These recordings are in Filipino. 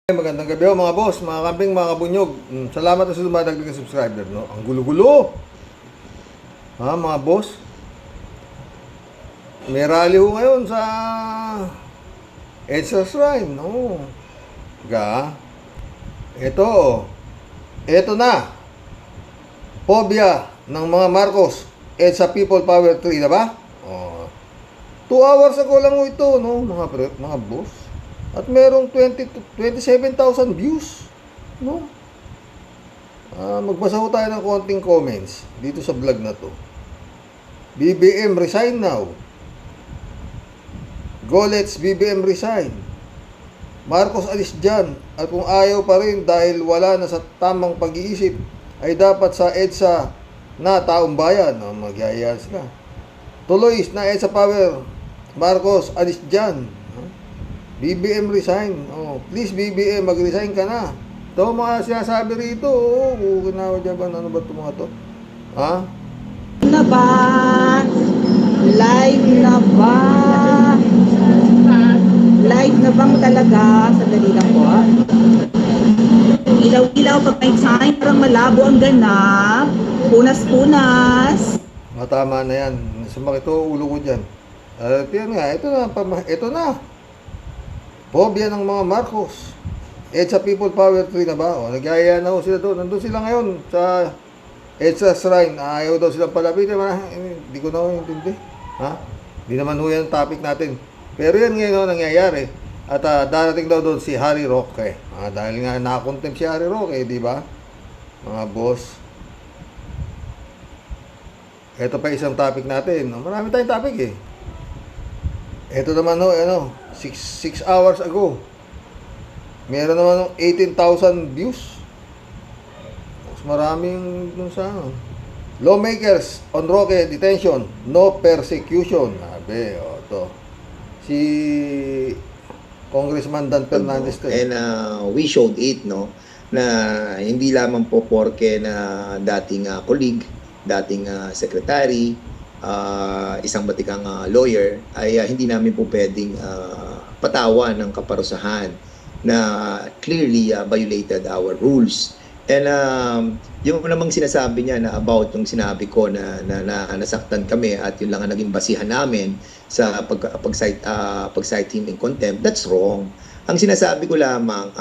Magandang gabi mga boss, mga kambing, mga kabunyog. Salamat sa dumadagdag ng subscriber, no? Ang gulo-gulo. Ha, mga boss? May rally ho ngayon sa EDSA Shrine, no? Ito na. Phobia ng mga Marcos. EDSA People Power 3 na ba? 2 hours ago lang ho ito, no? Mga boss. At merong 27,000 views, no? Magbasa ko tayo ng konting comments dito sa vlog na to. BBM resign now. Go let's BBM resign. Marcos alis dyan. At kung ayaw pa rin dahil wala na sa tamang pag-iisip, ay dapat sa EDSA na taong bayan. Magyayas ka. Tuloy na EDSA Power. Marcos alis dyan. BBM resign. Please BBM, mag-resign ka na. Ito mga sinasabi rito. Kukinawa dyan ba? Ano ba ito mga to? Ha? Na ba? Live na ba? Live na bang talaga? Sandali lang po. Ilaw-ilaw pag may sign, parang malabo ang ganap. Punas-punas. Matama na yan. Sumakit ito, ulo ko dyan. Yan nga, ito na. Phobia ng mga Marcos. EDSA People Power 3 na ba? Nagyaya na ho sila doon. Nandun sila ngayon sa EDSA Shrine. Ayaw daw silang palapitin. Hindi ko na ho intindi. Ha? Hindi naman ho yan topic natin. Pero yan ngayon nangyayari. At darating daw doon si Harry Roque. Dahil nga nakakontempt si Harry Roque, di ba? Mga boss. Ito pa isang topic natin. Marami tayong topic eh. Ito naman ho, 6 hours ago. Meron naman 18,000 views. Mas maraming dun sa Lawmakers on Roque detention, no persecution. Sabi, to. Si Congressman Dan Fernandez to. And we showed it, no, na hindi lamang po porke na dating colleague, dating secretary, isang batikang lawyer, ay hindi namin po pwedeng patawan ng kaparusahan na clearly violated our rules. And yung namang sinasabi niya na about yung sinabi ko na nasaktan kami at yun lang ang naging basihan namin sa pag-cite him in contempt, that's wrong. Ang sinasabi ko lamang,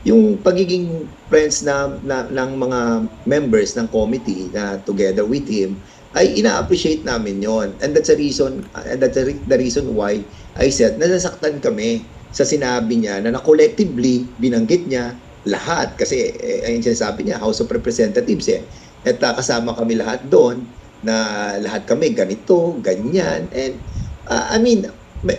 yung pagiging friends ng mga members ng committee na together with him, ay ina-appreciate namin yon, and that's the reason why I said nasasaktan kami sa sinabi niya na collectively binanggit niya lahat kasi ayun sinasabi niya House of Representatives at kasama kami lahat doon na lahat kami ganito, ganyan, and I mean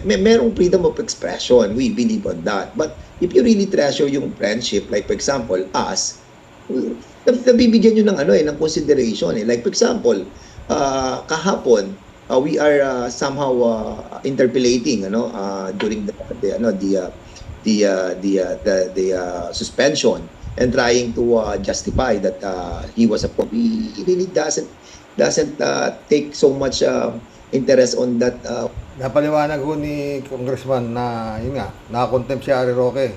merong freedom of expression, we believe on that, but if you really treasure yung friendship, like for example us, nabibigyan nyo ng ng consideration like for example kahapon we are somehow interpolating during the suspension and trying to justify that he was he really doesn't take so much interest on that. Napaliwanag ho ni Congressman na yun nga, nakakontempt si Harry Roque,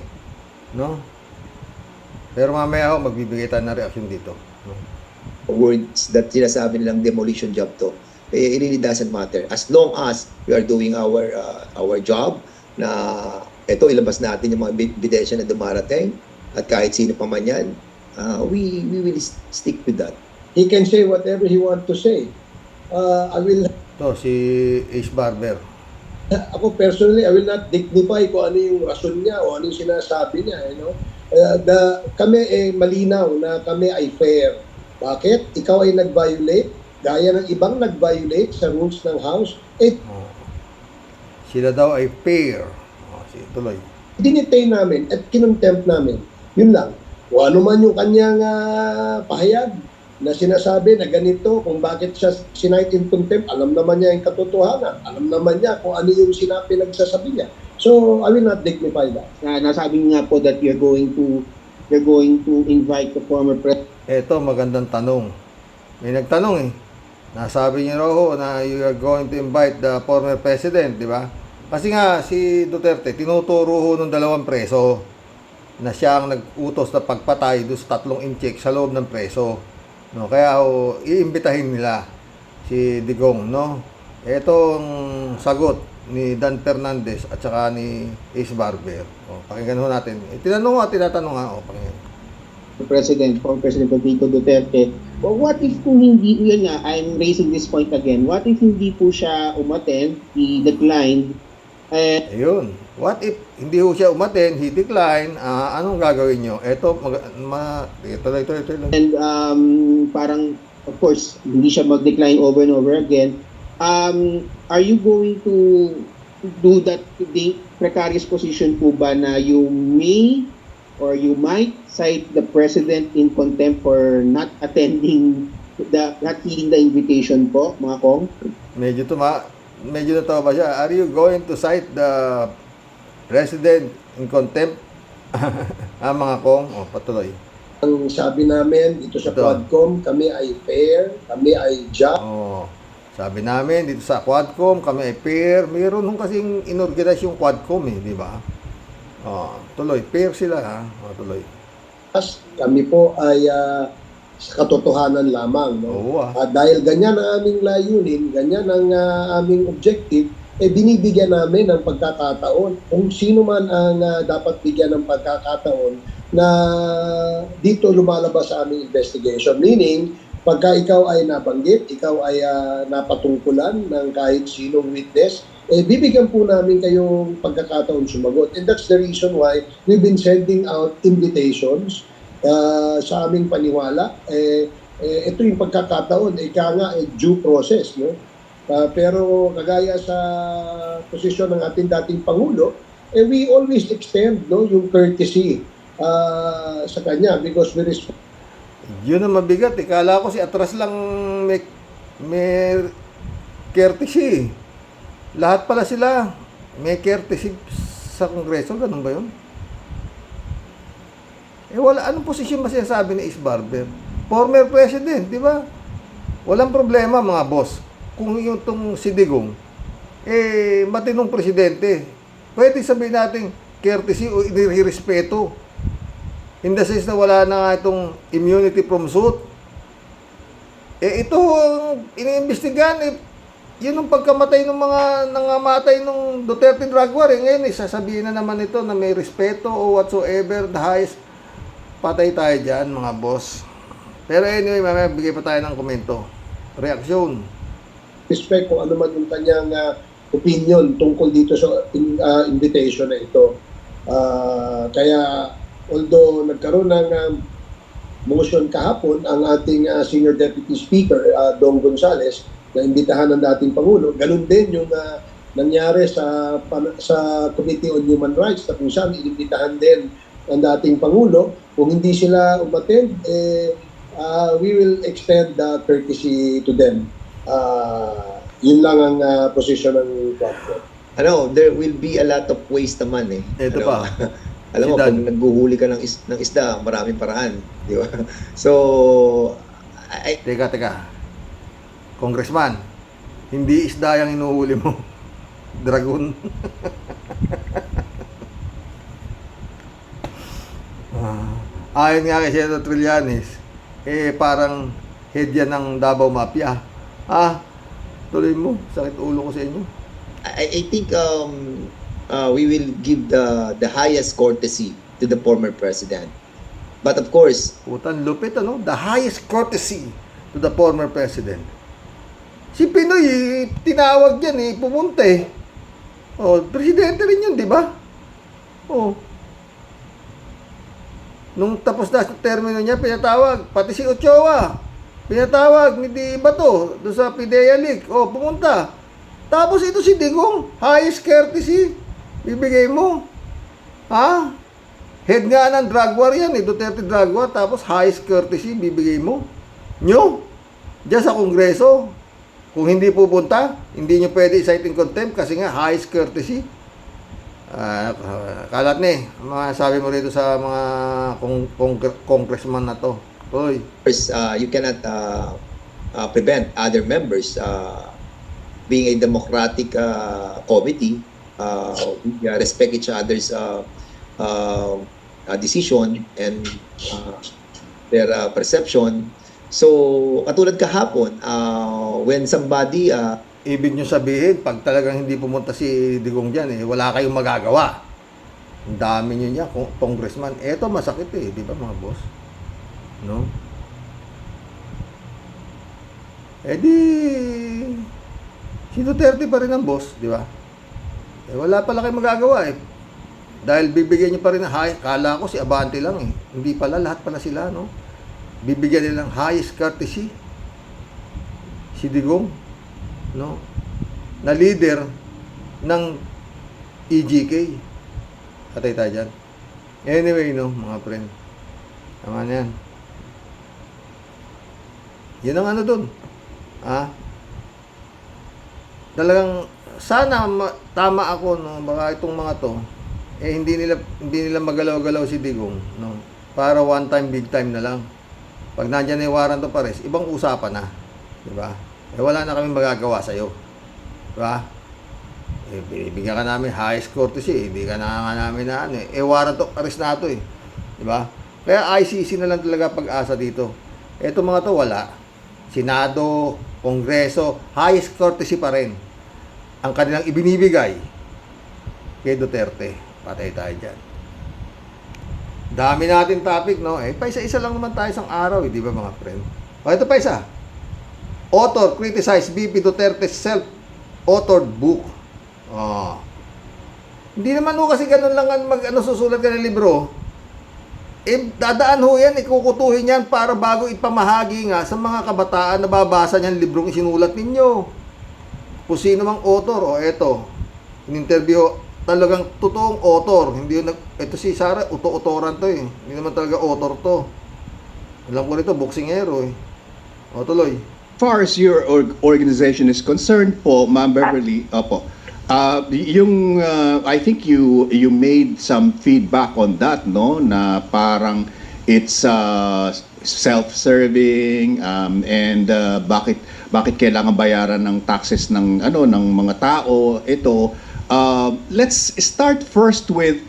no? Pero mamaya ho magbibigay tayo ng reaction dito, no? Words that sinasabi nilang demolition job to, it really doesn't matter as long as we are doing our job, na ito ilabas natin yung mga ebidensya na dumarating at kahit sino pa man yan, we will stick with that. He can say whatever he want to say. I will To si Ace Barber. Ako personally, I will not dignify kung ano yung rason niya o ano yung sinasabi niya, kami malinaw na kami ay fair. Bakit? Ikaw ay nag-violate, gaya ng ibang nag-violate sa rules ng House, Sila daw ay fair. Tuloy. dinitay namin at kinontempt namin. Yun lang. Kung ano man yung kanyang pahayag na sinasabi na ganito, kung bakit siya sinight in contempt, alam naman niya yung katotohanan. Alam naman niya kung ano yung pinagsasabi niya. So, I will not dignify that. Nasabi nga po that you're going to invite the former president. Ito, magandang tanong. May nagtanong Nasabi niyo raw ho na you are going to invite the former president, di ba? Kasi nga si Duterte tinuturo ho ng 2 preso. na siya ang nag-utos na pagpatay doon sa 3 incheck sa loob ng preso. No, kaya iimbitahin nila si Digong, no? Etong sagot ni Dan Fernandez at saka ni Ace Barber. Pakinggan ho natin. Tinanong at tinatanong ha. Pakinggan. Former President Rodrigo Duterte. Well, what if kung hindi, yun nga, I'm raising this point again, what if hindi po siya umattend, he declined, Ayun. What if hindi ho siya umattend, he decline, anong gagawin nyo? Ito, ito. and parang, of course, hindi siya mag-decline over and over again, are you going to do that, the precarious position po ba na you may or you might cite the President in contempt for not attending, not heeding the invitation po, mga kong? Medyo natawa ba siya? Are you going to cite the President in contempt? Mga kong, patuloy. Ang sabi namin dito sa Ito. Quadcom, kami ay fair, kami ay just. Sabi namin dito sa Quadcom, kami ay fair. Mayroon nung kasing inorganize yung Quadcom di ba? Tuloy, fair sila ha. Tuloy. Kami po ay sa katotohanan lamang. No? Oo Dahil ganyan ang aming layunin, ganyan ang aming objective, binibigyan namin ng pagkakataon kung sino man ang dapat bigyan ng pagkakataon na dito lumalabas sa aming investigation. Meaning, pagka ikaw ay nabanggit, ikaw ay napatungkulan ng kahit sinong witness, bibigyan po namin kayong pagkakataon sumagot. And that's the reason why we've been sending out invitations sa aming paniwala. Ito yung pagkakataon, due process. No? Pero kagaya sa posisyon ng ating dating Pangulo, we always extend yung courtesy sa kanya because we respect. Yun ang mabigat. Kala ko si Atras lang may courtesy. Lahat pala sila may courtesy sa Kongreso. Ganun ba yun? Wala. Anong posisyon ba sinasabi ni Ace Barber? Former president, di ba? Walang problema mga boss. Kung yung tong si Digong, matinong presidente, pwede sabihin natin courtesy o inirespeto. In the sense na wala na nga itong immunity from suit. Ito ang iniimbestigahan. Yun ang pagkamatay ng mga nangamatay ng Duterte drug war. Ngayon, sasabihin na naman ito na may respeto o whatsoever, the highest. Patay tayo dyan, mga boss. Pero anyway, mamaya bigay pa tayo ng komento. Reaksyon. Respect kung ano man yung kanyang opinion tungkol dito sa invitation na ito. Kaya although nagkaroon ng motion kahapon ang ating Senior Deputy Speaker, Dong Gonzales, na imbitahan ng dating Pangulo, ganun din yung nangyari sa Committee on Human Rights na kung saan inimbitahan din ng dating Pangulo. Kung hindi sila umattend, we will extend the courtesy to them. Yun lang ang posisyon ng platform. There will be a lot of ways naman Ito pa. Alam mo, Si Dan. kung naghuhuli ka ng isda, maraming paraan. Di ba? So, Teka. Congressman, hindi isda yung inuhuli mo. Dragon. Ayon nga kay Senator Trillanes, parang head yan ng Davao Mafia. Tuloy mo, sakit ulo ko sa inyo. I think we will give the highest courtesy to the former president. But of course, Putan lupit, the highest courtesy to the former president. Si Pinoy, tinawag yan pumunta presidente rin yun, di ba? Nung tapos na sa termino niya, pinatawag, pati si Ochoa, pinatawag ni Di Bato, doon sa PIDEA League, pumunta. Tapos ito si Digong, highest courtesy, bibigay mo. Head nga ng drug war yan, Duterte drug war, tapos highest courtesy, bibigay mo. Nyo, dyan sa Kongreso, kung hindi pupunta, hindi nyo pwede i-cite in contempt kasi nga highest courtesy. Kalat mga sabi mo rito sa mga congressman na to. Hoy. first, you cannot prevent other members being a democratic committee. We respect each other's decision and their perception. So, katulad kahapon, when somebody Ibig nyo sabihin, pag talagang hindi pumunta si Digong dyan, wala kayong magagawa. Ang dami nyo niya, congressman. Eto, masakit di ba mga boss? No? Di, si Duterte pa rin ang boss, di ba? Wala pala kayong magagawa Dahil bibigyan nyo pa rin kala ko si Abante lang Hindi pala, lahat pala sila, no? Bibigyan nila ng highest courtesy. Si Digong, no? Na leader ng EGK. Patay tayo dyan. Anyway, no, mga friend. Tama na yan. Yan ang ano dun. Talagang, sana tama ako, no? Baka itong mga to, hindi nila magalaw-galaw si Digong, no? Para one time, big time na lang. Pag nandiyan na yung warrant of arrest, ibang usapan na. Diba? Wala na kaming magagawa sa'yo. Diba? Bibigyan ka namin highest courtesy. Hindi ka na namin na warrant of arrest na ito Diba? Kaya ICC na lang talaga pag-asa dito. Eto mga to, wala. Senado, Kongreso, highest courtesy pa rin ang kanilang ibinibigay kay Duterte. Patay tayo dyan. Dami natin topic, no? Paisa-isa lang naman tayo isang araw, di ba mga friend? Ito pa isa. Author criticize BP Duterte's self-authored book. Hindi naman kasi ganun lang susulat ka ng libro. Dadaan yan, ikukutuhin yan para bago ipamahagi nga sa mga kabataan na babasa niyan librong isinulat ninyo. Kung sino mang author, eto, in-interview, talagang totoong author. Hindi yun, ito si Sara, uto-autoran to Hindi naman talaga author to. Alam ko nito, boksingero tuloy. As far as your organization is concerned po, Ma'am Beverly, opo. I think you made some feedback on that, no? Na parang it's self-serving and bakit kailangan bayaran ng taxes ng mga tao ito. Let's start first with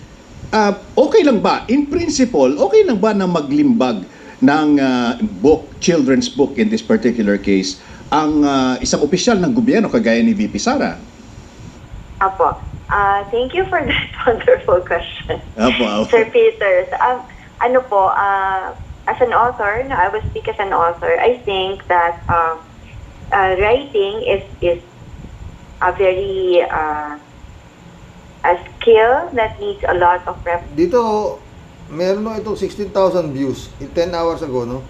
okay lang ba in principle, okay lang ba na maglimbag ng children's book in this particular case ang isang opisyal ng gobyerno kagaya ni VP Sara? Apo. Thank you for that wonderful question. Apo. Sir Peters. As an author, I will speak as an author. I think that writing is a very a skill that needs a lot of Dito, meron itong 16,000 views 10 hours ago, no?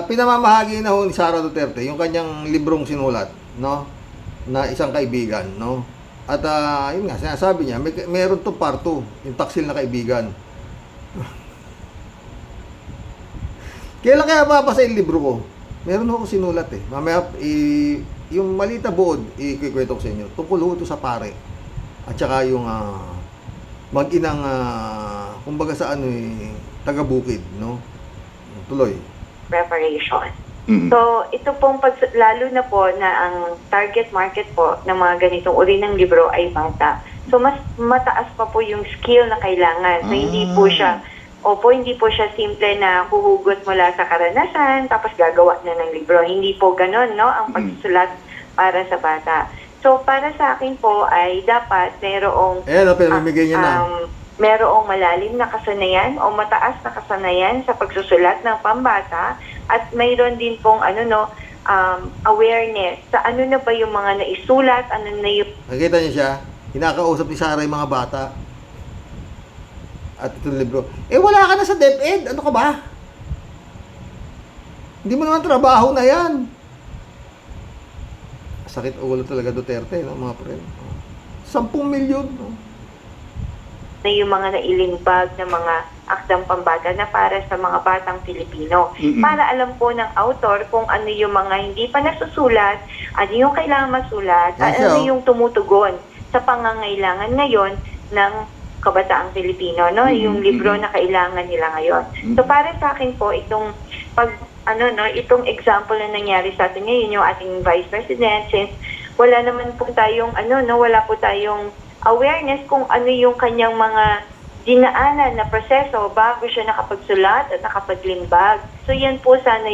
Pinamamahagi na ni Sara Duterte yung kanyang librong sinulat, no? Na isang kaibigan, no? At yun nga, sinasabi niya, meron to part 2, yung taksil na kaibigan. Kailan kaya mabasa yung libro ko? Meron ako sinulat Mamaya, yung malita buod, ikikwento ko sa inyo. Tungkol ho ito sa pare. At saka yung mag-inang, kumbaga sa taga-bukid, no? Tuloy. preparation. Mm. So, ito pong lalo na po na ang target market po ng mga ganitong uri ng libro ay bata. So, mas mataas pa po yung skill na kailangan. So, hindi po siya simple na huhugot mula sa karanasan tapos gagawa na ng libro. Hindi po ganon, no? Ang pagsusulat para sa bata. So, para sa akin po ay dapat mayroong pinamimigay niya na. Mayroong malalim na kasanayan o mataas na kasanayan sa pagsusulat ng pambata at mayroon din pong awareness sa ano na ba yung mga naisulat, ano na yung... Nakikita niyo siya, kinakausap ni Sara yung mga bata. At itong libro. Wala ka na sa DepEd. Ano ka ba? Hindi mo naman trabaho na yan. Sakit ulo talaga Duterte, no, mga friend. 10 milyon. No? Na yung mga nailimbag na mga akdang pambata na para sa mga batang Pilipino. Mm-mm. Para alam po ng author kung ano yung mga hindi pa nasusulat, ano yung kailangan masulat, at ano yung tumutugon sa pangangailangan ngayon ng kabataang Pilipino, no? Yung libro na kailangan nila ngayon. So para sa akin po itong itong example na nangyari sa atin ngayon yung ating Vice President, since wala naman po tayong wala po tayong awareness kung ano yung kanyang mga dinaanan na proseso bago siya nakapagsulat at nakapaglimbag. So yan po sana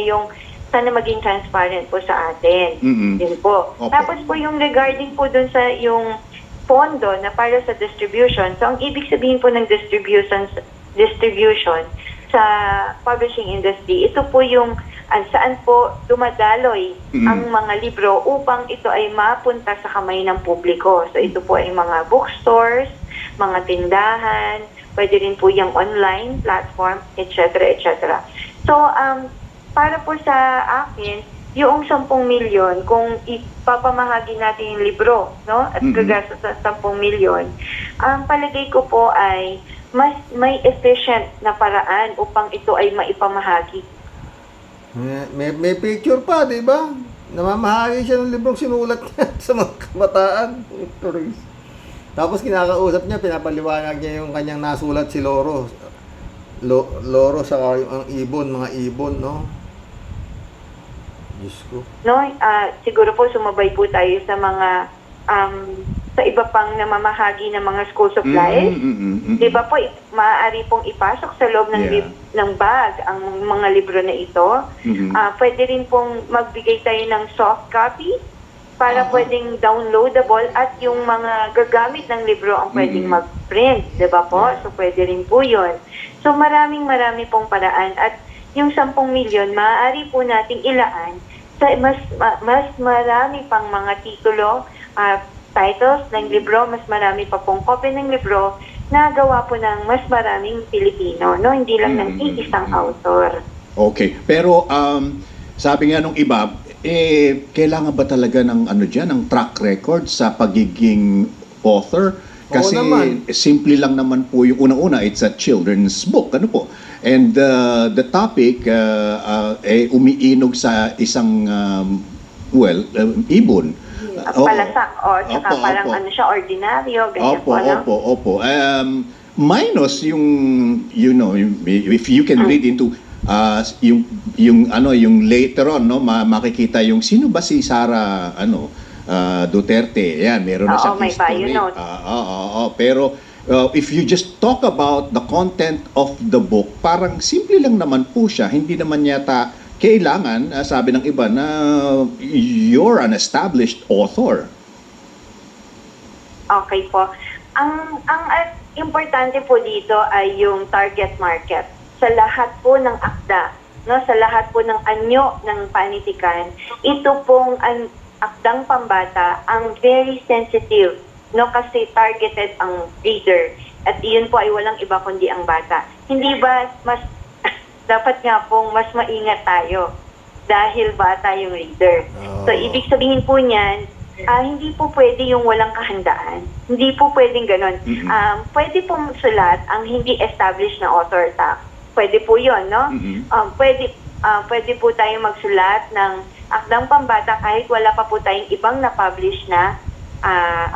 maging transparent po sa atin. Mm-mm. Yun po. Okay. Tapos po yung regarding po dun sa yung pondo na para sa distribution. So ang ibig sabihin po ng distribution sa publishing industry, ito po yung saan po dumadaloy ang mga libro upang ito ay mapunta sa kamay ng publiko. So ito po ay mga bookstores, mga tindahan, pwede rin po yung online platform, etc. etc. So para po sa akin, yung 10 milyon, kung ipapamahagi natin yung libro, no, at gagastos sa 10 milyon, ang palagay ko po ay mas may efficient na paraan upang ito ay maipamahagi. May picture pa, di ba? Namamahagi siya ng librong sinulat niya sa mga kabataan. Tapos kinakausap niya, pinapaliwanag niya yung kanyang nasulat si Loro. Loro sa ang ibon, mga ibon, no? Diyos ko. No, siguro po sumabay po tayo sa mga sa iba pang namamahagi ng mga school supplies. Di ba po, maaari pong ipasok sa loob ng, ng bag ang mga libro na ito. Pwede rin pong magbigay tayo ng soft copy para pwedeng downloadable at yung mga gagamit ng libro ang pwedeng mag-print. Di ba po? So pwede rin po yun. So marami pong paraan at yung 10 milyon, maaari po nating ilaan sa mas marami pang mga titulo, titles ng libro, mas marami pa pong copy ng libro na gawa po ng mas maraming Pilipino, no? Hindi lang ng iisang author. Okay. Pero sabi nga nung iba, kailangan ba talaga ng ng track record sa pagiging author? Kasi simple lang naman po yung unang-una, it's a children's book, ano po? And the topic umiinog sa isang ibon. Palasak, tsaka parang ano siya, ordinaryo, ganyan po, no? Opo. Minus yung, if you can read into yung later on, no, makikita yung sino ba si Sara Duterte. Yan, meron na siyang may history. bio note. Pero if you just talk about the content of the book, parang simple lang naman po siya. Hindi naman yata kailangan, sabi ng iba, na you're an established author. Okay po. Ang importante po dito ay yung target market. Sa lahat po ng akda, no, sa lahat po ng anyo ng panitikan, ito pong akdang pambata ang very sensitive, no, kasi targeted ang reader. At iyon po ay walang iba kundi ang bata. Hindi ba mas dapat nga pong mas maingat tayo dahil bata yung reader. So, ibig sabihin po niyan, hindi po pwede yung walang kahandaan. Hindi po pwedeng ganon. Pwede po sulat ang hindi established na author tag. Pwede po yun, no? Pwede po tayo magsulat ng akdang pambata kahit wala pa po tayong ibang na-publish na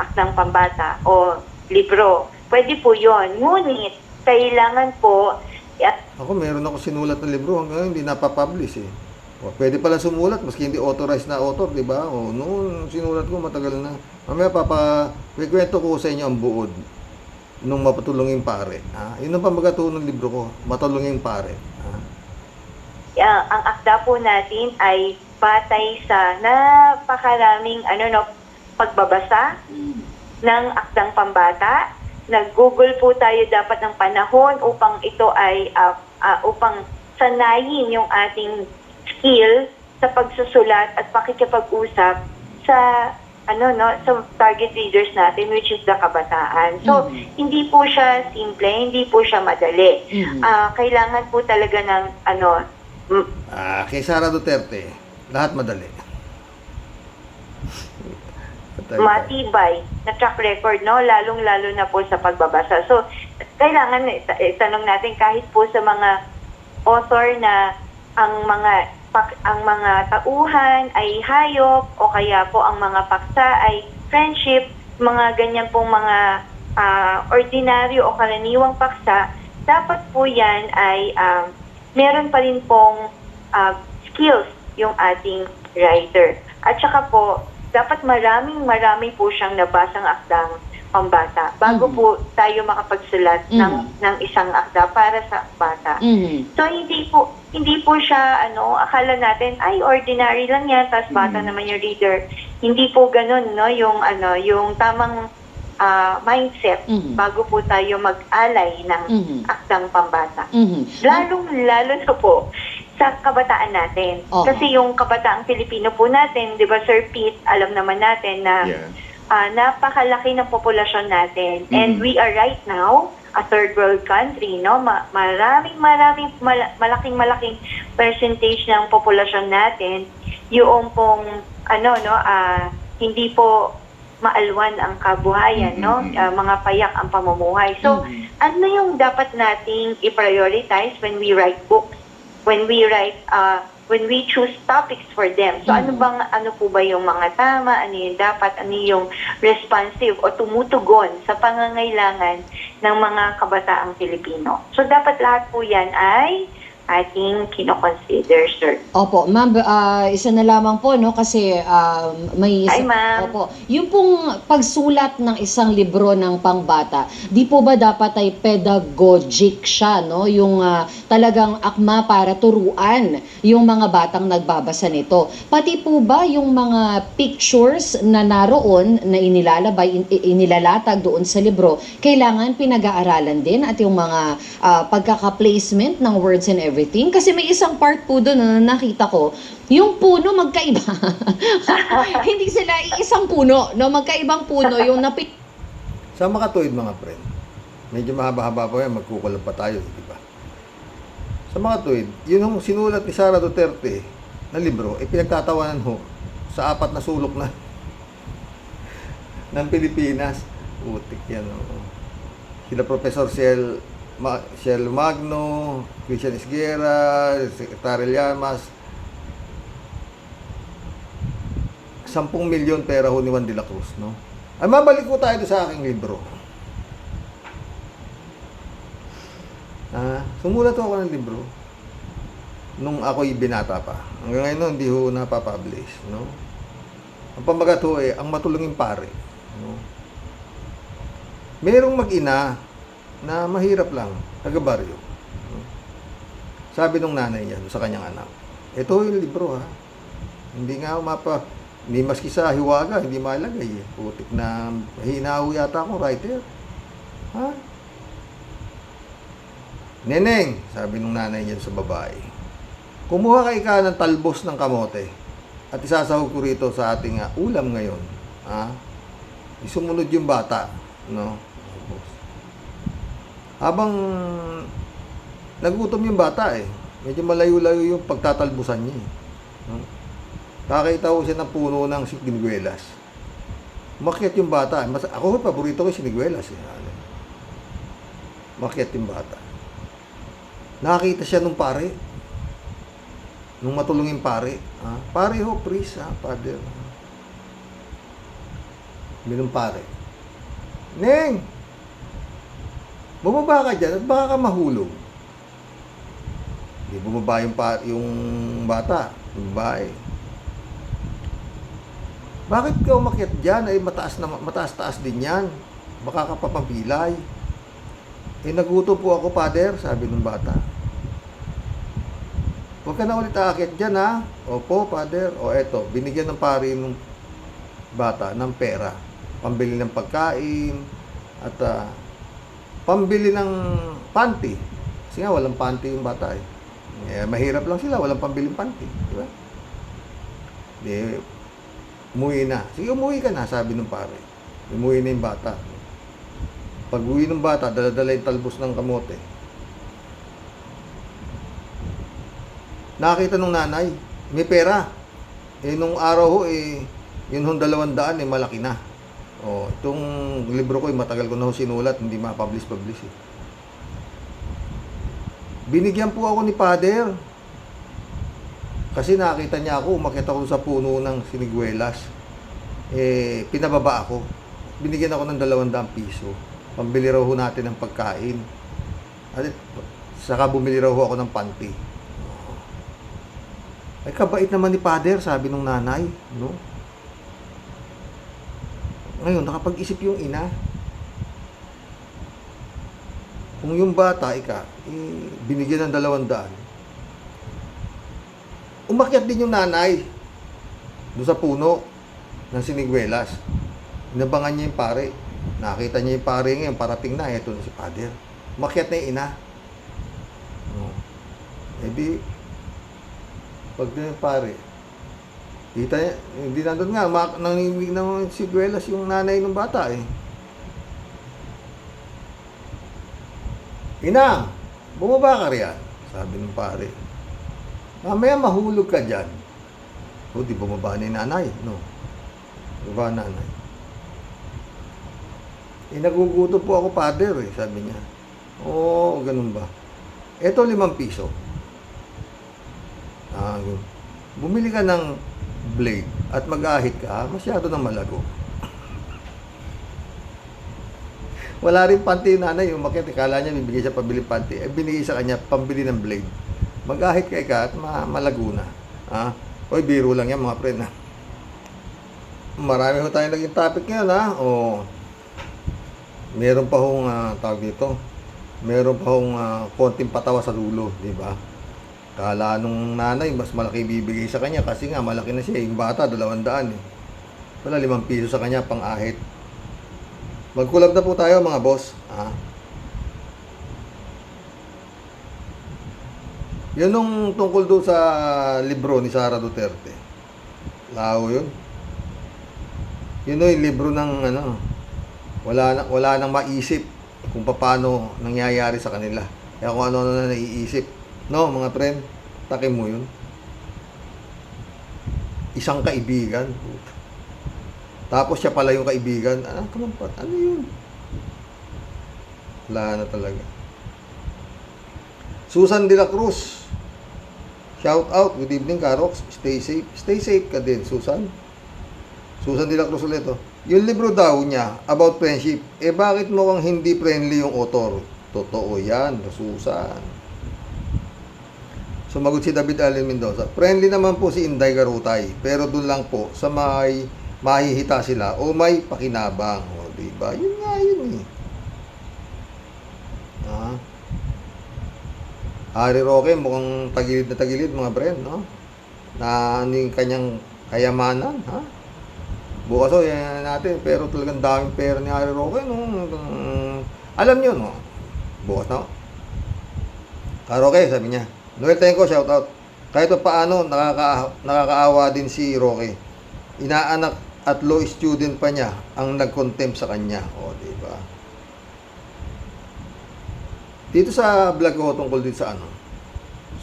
akdang pambata o libro. Pwede po yun. Ngunit, kailangan po ako, meron ako sinulat na libro hanggang hindi napapublish eh. O, pwede pala sumulat, maski hindi authorized na author, di ba? O, noon, sinulat ko matagal na. Mamaya kikwento ko sa inyo ang buod nung Mapatulunging Pare. Yun ang pamagato ng libro ko, Matulunging Pare. Ang akda po natin ay batay sa napakaraming pagbabasa ng akdang pambata. Nag-Google po tayo dapat ng panahon upang ito ay upang sanayin yung ating skill sa pagsusulat at pakikipag-usap sa sa target readers natin, which is the kabataan. So, hindi po siya simple, hindi po siya madali. Kailangan po talaga ng kay Sara Duterte, lahat madali. matibay na track record, no? Lalong-lalo na po sa pagbabasa. So, kailangan itanong natin kahit po sa mga author na ang mga tauhan ay hayop o kaya po ang mga paksa ay friendship, mga ganyan pong mga ordinaryo o karaniwang paksa, dapat po yan ay meron pa rin pong skills yung ating writer. At saka po, dapat marami po siyang nabasang akdang pambata bago po tayo makapagsulat ng isang akda para sa bata. So hindi po siya akala natin ay ordinary lang yan tas bata naman yung reader. Hindi po ganoon no yung tamang mindset bago po tayo mag-alay ng akdang pambata. Lalo na po sa kabataan natin. Kasi yung kabataang Pilipino po natin, 'di ba Sir Pete, alam naman natin na napakalaki ng populasyon natin. And we are right now a third world country, no? Malaking percentage ng populasyon natin yung pong hindi po maalwan ang kabuhayan, no? Mga payak ang pamumuhay. So, ano yung dapat nating i-prioritize when we write books? When we choose topics for them. So ano po ba yung mga tama, ano yung dapat, ano yung responsive o tumutugon sa pangangailangan ng mga kabataang Pilipino. So dapat lahat po yan ay ating kino-consider, sir. Opo, ma'am, isa na lamang po, no, kasi may Hi, ma'am. Opo, yung pong pagsulat ng isang libro ng pangbata, di po ba dapat ay pedagogic siya, no? Yung talagang akma para turuan yung mga batang nagbabasa nito. Pati po ba yung mga pictures na naroon na inilalatag doon sa libro, kailangan pinag-aaralan din at yung mga pagkaka-placement ng words and everything? Kasi may isang part po doon na nakita ko, yung puno magkaiba. Hindi sila isang puno, no? Magkaibang puno yung Sa makatuwid mga friend, medyo mahaba-haba pa yan, magkukulang pa tayo, di ba? Sa makatuwid, yun yung sinulat ni Sara Duterte na libro, pinagtatawanan ho sa 4 na sulok na ng Pilipinas. Utik yan. Sila Professor Ciel Magno, Christian Esguerra, Secretary Llamas. 10 milyon pera ho ni Juan de la Cruz, no? Ay, mabalik ko tayo sa aking libro. Sumulat ako ng libro nung ako'y binata pa. Hanggang ngayon hindi ho napapublish, no? Ang pamagat ho ang matulunging pare, no? Merong mag-ina na mahirap lang, taga-baryo. No? Sabi nung nanay niya sa kanyang anak, ito yung libro ha. Hindi nga hindi maski sa hiwaga, hindi malagay eh. Putik na hinaho yata akong writer. Ha? Neneng, sabi nung nanay niya sa babae, kumuha ka ika ng talbos ng kamote at isasahog ko rito sa ating ulam ngayon. Ha? Isumunod yung bata, no? Habang nagutom yung bata medyo malayo-layo yung pagtatalbusan niya. No? Kakita ko siya ng puno ng siniguelas. Umakyat yung bata. Ako, paborito ko yung siniguelas. Umakyat yung bata. Nakakita siya nung pare. Nung matulungin pare. Pare ho, priest, father. Minong pare. Neng! Bumaba ka dyan at baka ka mahulog. Hindi bumaba yung bata, yung babae. Bakit ka umakyat dyan? Ay mataas-taas din yan. Baka ka papapilay. Naguto po ako, father, sabi ng bata. Huwag ka na ulit aakyat dyan, ha? Opo, father. O eto, binigyan ng pari ng bata ng pera. Pambili ng pagkain at pambili ng panty. Kasi nga, walang panty yung bata mahirap lang sila, walang pambiling panty. Di ba? Umuwi na. Sige, umuwi ka na, sabi ng pare. Umuwi na yung bata. Pag uwi ng bata, dala-dala yung talbos ng kamote. Nakita nung nanay, may pera. Nung araw ho, yun hong 200, malaki na. Itong libro ko, matagal ko na ho sinulat, hindi ma-publish. Binigyan po ako ni Father. Kasi nakita niya ako, umakyat ako sa puno ng siniguelas. Pinababa ako. Binigyan ako ng 200 piso. Pambili raw ho natin ng pagkain. At saka bumili raw ho ako ng panty. Ay, kabait naman ni Father, sabi nung nanay, no? Ngayon, nakapag-isip yung ina. Kung yung bata, binigyan ng 200, umakyat din yung nanay doon sa puno ng siniguelas. Inabangan niya yung pare. Nakita niya yung pare ngayon, parating na, eto na si father. Umakyat na yung ina. Di, pag yung pare, kita niya, hindi nandun nga, nanginginig ng siniguelas yung nanay ng bata eh. Ina, bumaba ka riyan, sabi ng pare. Mamaya mahulog ka dyan. O, di bumaba ni nanay, no? Bumaba nanay. Nagugutom po ako, father, eh, sabi niya. Oo, ganun ba? Eto 5 piso. Bumili ka ng blade at mag-ahit ka, masyado nang malago. Wala rin panty yung nanay, yung makit, kala niya bibigay siya pabili panty, binigay sa kanya pambili ng blade. Mag-ahit ka at malago na. Oy, biro lang yan mga friend. Marami ho tayong naging topic ngayon meron pa hong tawag dito. Meron pa hong konting patawa sa dulo, di ba? Kala nung nanay mas malaki bibigay sa kanya kasi nga malaki na siya, yung bata 200 eh. Wala 5 piso sa kanya pang ahit. Mag-collab na po tayo mga boss. Yun nung tungkol doon sa libro ni Sara Duterte. Lao yun. Yun yung libro ng wala nang maisip kung paano nangyayari sa kanila. Kaya kung ano na naiisip. No, mga friend, takin mo yun. Isang kaibigan. Tapos siya pala yung kaibigan. Ano yun? Wala na talaga. Susan de la Cruz. Shout out. Good evening, Karox. Stay safe. Stay safe ka din, Susan. Susan de la Cruz ulit. Yung libro daw niya about friendship. Bakit mukhang hindi friendly yung author? Totoo yan, Susan. Sumagot si David Allen Mendoza. Friendly naman po si Inday Garutay. Pero dun lang po sa mahihita sila o may pakinabang. Diba? Yun nga yun eh. Harry Roque mukhang tagilid na tagilid mga friend, no? Na ano yung kanyang kayamanan, Bukas yan natin, pero talagang daming pera ni Harry Roque, no? Alam niyo, no? Bukas, no? Roque, sabi niya. Noel Tenko, shout out. Kahit pa paano, nakakaawa din si Roque. Inaanak at law student pa niya ang nag-contempt sa kanya. Diba? Dito sa vlog ko tungkol dito sa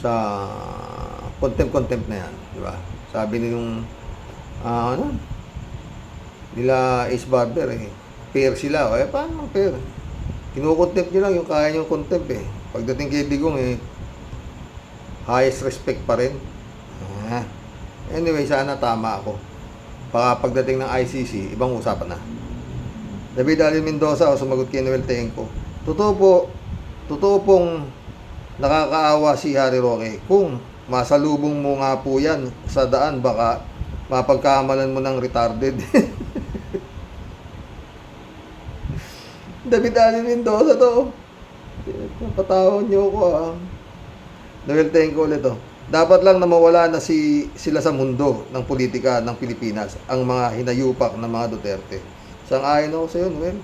sa contempt na yan, diba? Sabi nung nila Ace Barber pair sila. Paano pair? Kinukontempt nyo lang yung kaya nyo contempt Pagdating kay Digong highest respect pa rin. Anyway, sana tama ako. Baka pagdating ng ICC, ibang usapan na. David Allen Mendoza, sumagot kay Noel Tenko. Totoo pong nakakaawa si Harry Roque. Kung masalubong mo nga po yan sa daan, baka mapagkamalan mo ng retarded. David Allen Mendoza to. Napatawag niyo ko Noel Tenko ulit Dapat lang na mawala na sila sa mundo ng politika ng Pilipinas, ang mga hinayupak ng mga Duterte. Sang-ayon ako sa iyo, Noel.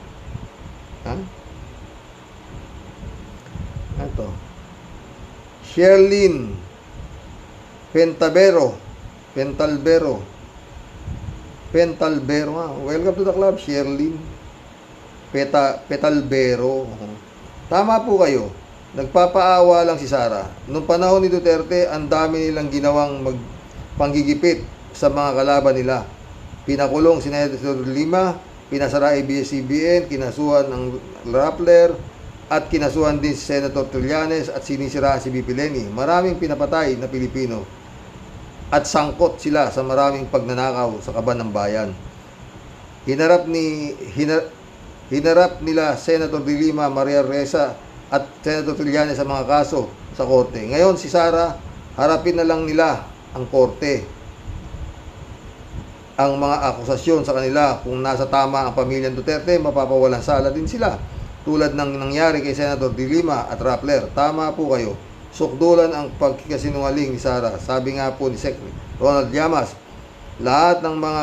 Ito. Sherlyn Pentalbero. Welcome to the club, Sherlyn Petalbero. Tama po kayo. Nagpapaawa lang si Sara. Noong panahon ni Duterte, ang dami nilang ginawang panggigipit sa mga kalaban nila. Pinakulong si Senator Lima, pinasara ABS-CBN, kinasuhan ng Rappler, at kinasuhan din si Senator Trillanes at sinisira si BP Leni. Maraming pinapatay na Pilipino at sangkot sila sa maraming pagnanakaw sa kaban ng bayan. Hinarap nila Senator De Lima, Maria Ressa at Senator Trillanes sa mga kaso sa korte. Ngayon si Sara, harapin na lang nila ang korte ang mga akusasyon sa kanila. Kung nasa tama ang pamilyang Duterte, mapapawalang sala din sila. tulad ng nangyari kay Senator De Lima at Rappler. Tama po kayo. Sukdulan ang pagkikasinungaling ni Sara. Sabi nga po ni Sec. Ronald Llamas, lahat ng mga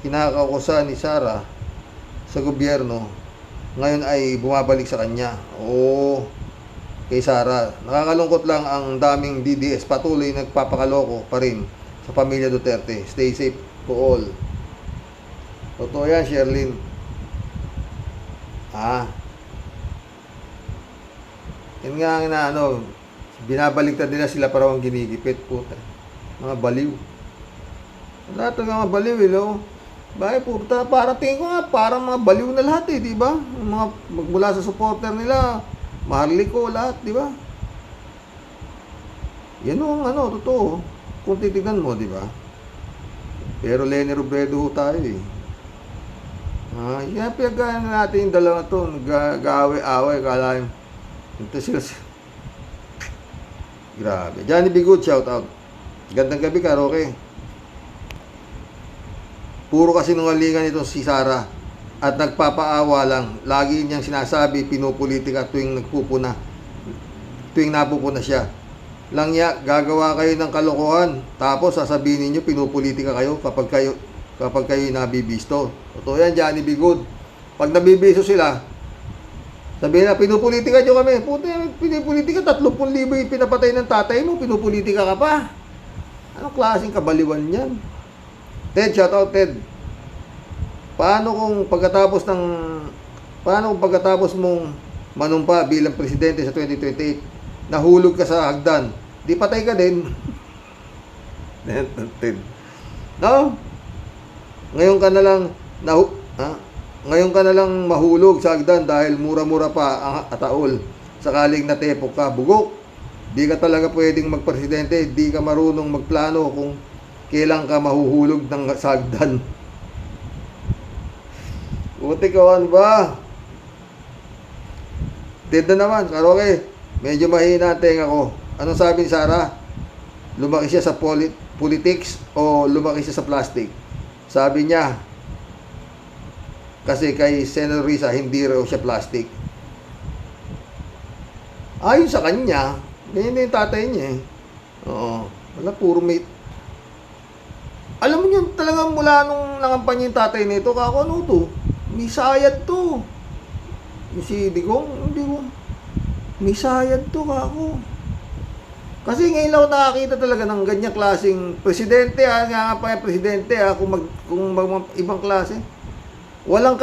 kinakaukusan ni Sara sa gobyerno ngayon ay bumabalik sa kanya. Oo, kay Sara. Nakakalungkot lang ang daming DDS patuloy nagpapakaloko pa rin sa pamilya Duterte. Stay safe to all. Totoo yan, Sherlyn. Yan nga na binabaliktad nila sila para ang ginigipit. Puta. Mga baliw. Lahat ng mga baliw, Bakit puta, para tingin ko nga, parang mga baliw na lahat di ba? Mga magmula sa supporter nila, maharliko lahat, di ba? Yan ang totoo. Kung titignan mo, di ba? Pero Leni Robredo tayo yan pinagkaya natin yung dalawa to, nag-away-away, kala yung ito sila. Grabe. Johnny B. Good, shout out. Gandang gabi, karaoke. Puro kasi nungalingan itong si Sara at nagpapaawa lang. Lagi niyang sinasabi, pinupolitika tuwing napupuna siya. Langya, gagawa kayo ng kalokohan. Tapos sasabihin niyo pinupolitika kayo kapag kayo nabibisto. Totoo yan, Johnny B. Good. Pag nabibisto sila, sabihin na, pinupolitika nyo kami. Puta, pinupolitika, 30,000 yung pinapatay ng tatay mo, pinupolitika ka pa. Anong klaseng kabaliwan yan? Ted, shout out Ted. Paano kung pagkatapos mong manumpa bilang presidente sa 2028, nahulog ka sa hagdan, di patay ka din? Ted. No? Ngayon ka na lang mahulog sa hagdan dahil mura-mura pa ang ataol. Sakaling natepok ka, bugok. Di ka talaga pwedeng magpresidente, di ka marunong magplano kung kailan ka mahuhulog ng sagdan. Buti ka ba? Ted na naman, karaoke. Medyo mahina ang tenga ko. Anong sabi ni Sara? Lumaki siya sa politics o lumaki siya sa plastic? Sabi niya, kasi kay Senator Risa, hindi raw siya plastic. Ayon sa kanya, ganyan yung tatay niya Oo. Wala, puro mate. Alam mo niyo, talagang mula nung nangampanya yung tatay nito, kako to? Misayad to. Yung si Digong, misayad to, kako. Kasi ngayon lang ako nakakita talaga ng ganyang klaseng presidente, nga pa yung presidente, kung ibang klase. Walang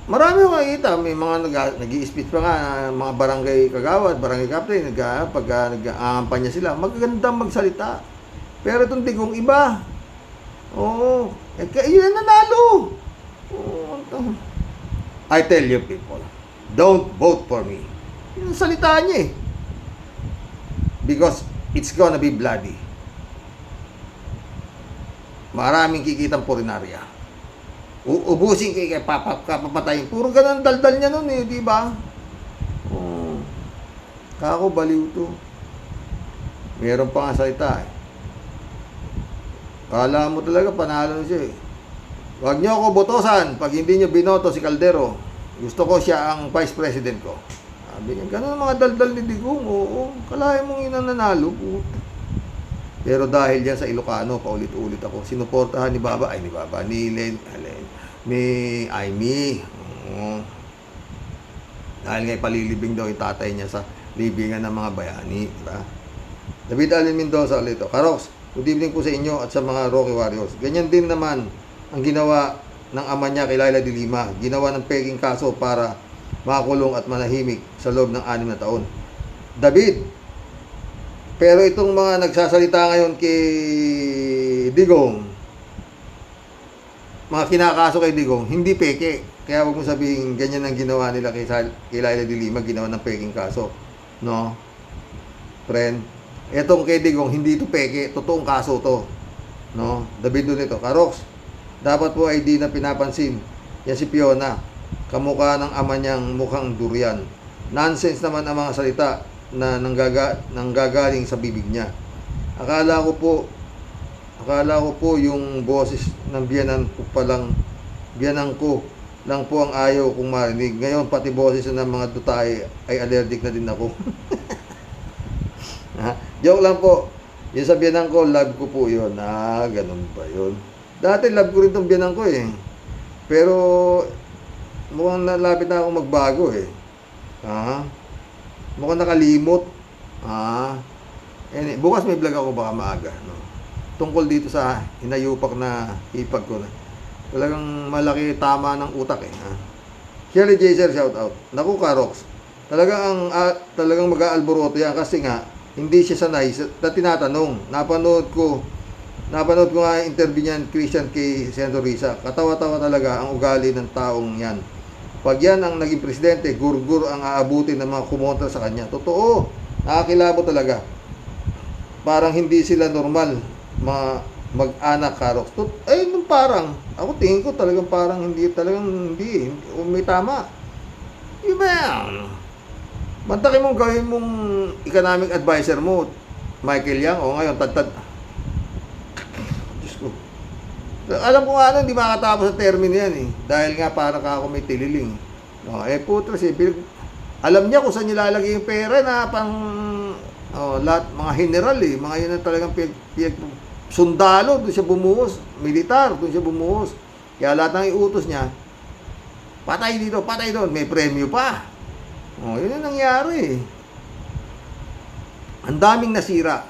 Marami akong nakikita, may mga nag-i-speech pa nga, mga barangay kagawad, barangay captain, pag nag-aampanya sila, magagandang magsalita. Pero itong Digong iba. Oo. Yun ang nanalo. I tell you people, don't vote for me. Yun ang salita niya Because it's gonna be bloody. Maraming kikitang purinarya. Ubusin kay papapatayin. Puro ganun daldal niya nun di ba? Kako baliw to. Meron pa nga salita Kala mo talaga panalo siya Huwag niyo ako botosan pag hindi niyo binoto si Caldero. Gusto ko siya ang vice president ko. Sabi niya, ganun ang mga daldal ni Digong. Oo, kalahin mong nanalo. Pero dahil yan sa Ilocano, paulit-ulit ako, sinuportahan ni Amy. Dahil ngay palilibing daw yung tatay niya sa libingan ng mga bayani. Diba? David Allen Mendoza ulit. Karox, good evening po sa inyo at sa mga Rocky Warriors. Ganyan din naman ang ginawa ng ama niya kay Laila de Lima. Ginawa ng peking kaso para makakulong at manahimik sa loob ng 6 na taon. David, pero itong mga nagsasalita ngayon kay Digong, mga kinakaso kay Digong, hindi peke. Kaya huwag mo sabihin ganyan ang ginawa nila kay Laila de Lima, ginawa ng peking kaso. No? Friend, etong kay Digong, hindi ito peke, totoong kaso to. No? David doon ito. Karox, dapat po ay di na pinapansin. Yan si Fiona, kamukha ng ama niyang mukhang durian. Nonsense naman ang mga salita na nanggagaling sa bibig niya. Akala Akala ko po yung boses ng biyanan ko lang po ang ayaw kong marinig. Ngayon, pati boses ng mga dutay ay allergic na din ako. Joke lang po. Yung sa biyanan ko, love ko po yun. Ganun ba yun? Dati love ko rin tong biyanan ko eh. Pero, mukhang nalapit na akong magbago eh. Mukhang nakalimot. Bukas may vlog ako baka maaga. No? Tungkol dito sa hinayupak na ipag ko na. Talagang malaki tama ng utak eh. Shirley Jaser, shout out. Naku Karox, talagang mag-aalboroto yan kasi nga, hindi siya sanay na tinatanong. Napanood ko nga interview niyan, Christian kay Senator Risa. Katawa-tawa talaga ang ugali ng taong yan. Pag yan ang naging presidente, gurgur ang aabutin ng mga kumontra sa kanya. Totoo, nakakilabo talaga. Parang hindi sila normal mag-anak, Karox. Nung parang, ako tingin ko talagang parang hindi, may tama. Iba yan. Mantakin mong gawin mong economic advisor mo, Michael Yang, o ngayon, tad. Diyos ko. Alam ko nga hindi makatapos sa termino yan eh. Dahil nga parang ako may tililing. Putros eh. Alam niya kung saan nilalagay yung pera na pang lahat, mga general eh. Mga yun na talagang sundalo, doon siya bumuhos. Militar, doon siya bumuhos. Kaya lahat ng iutos niya, patay dito, patay doon. May premyo pa. Yun yung nangyari eh. Ang daming nasira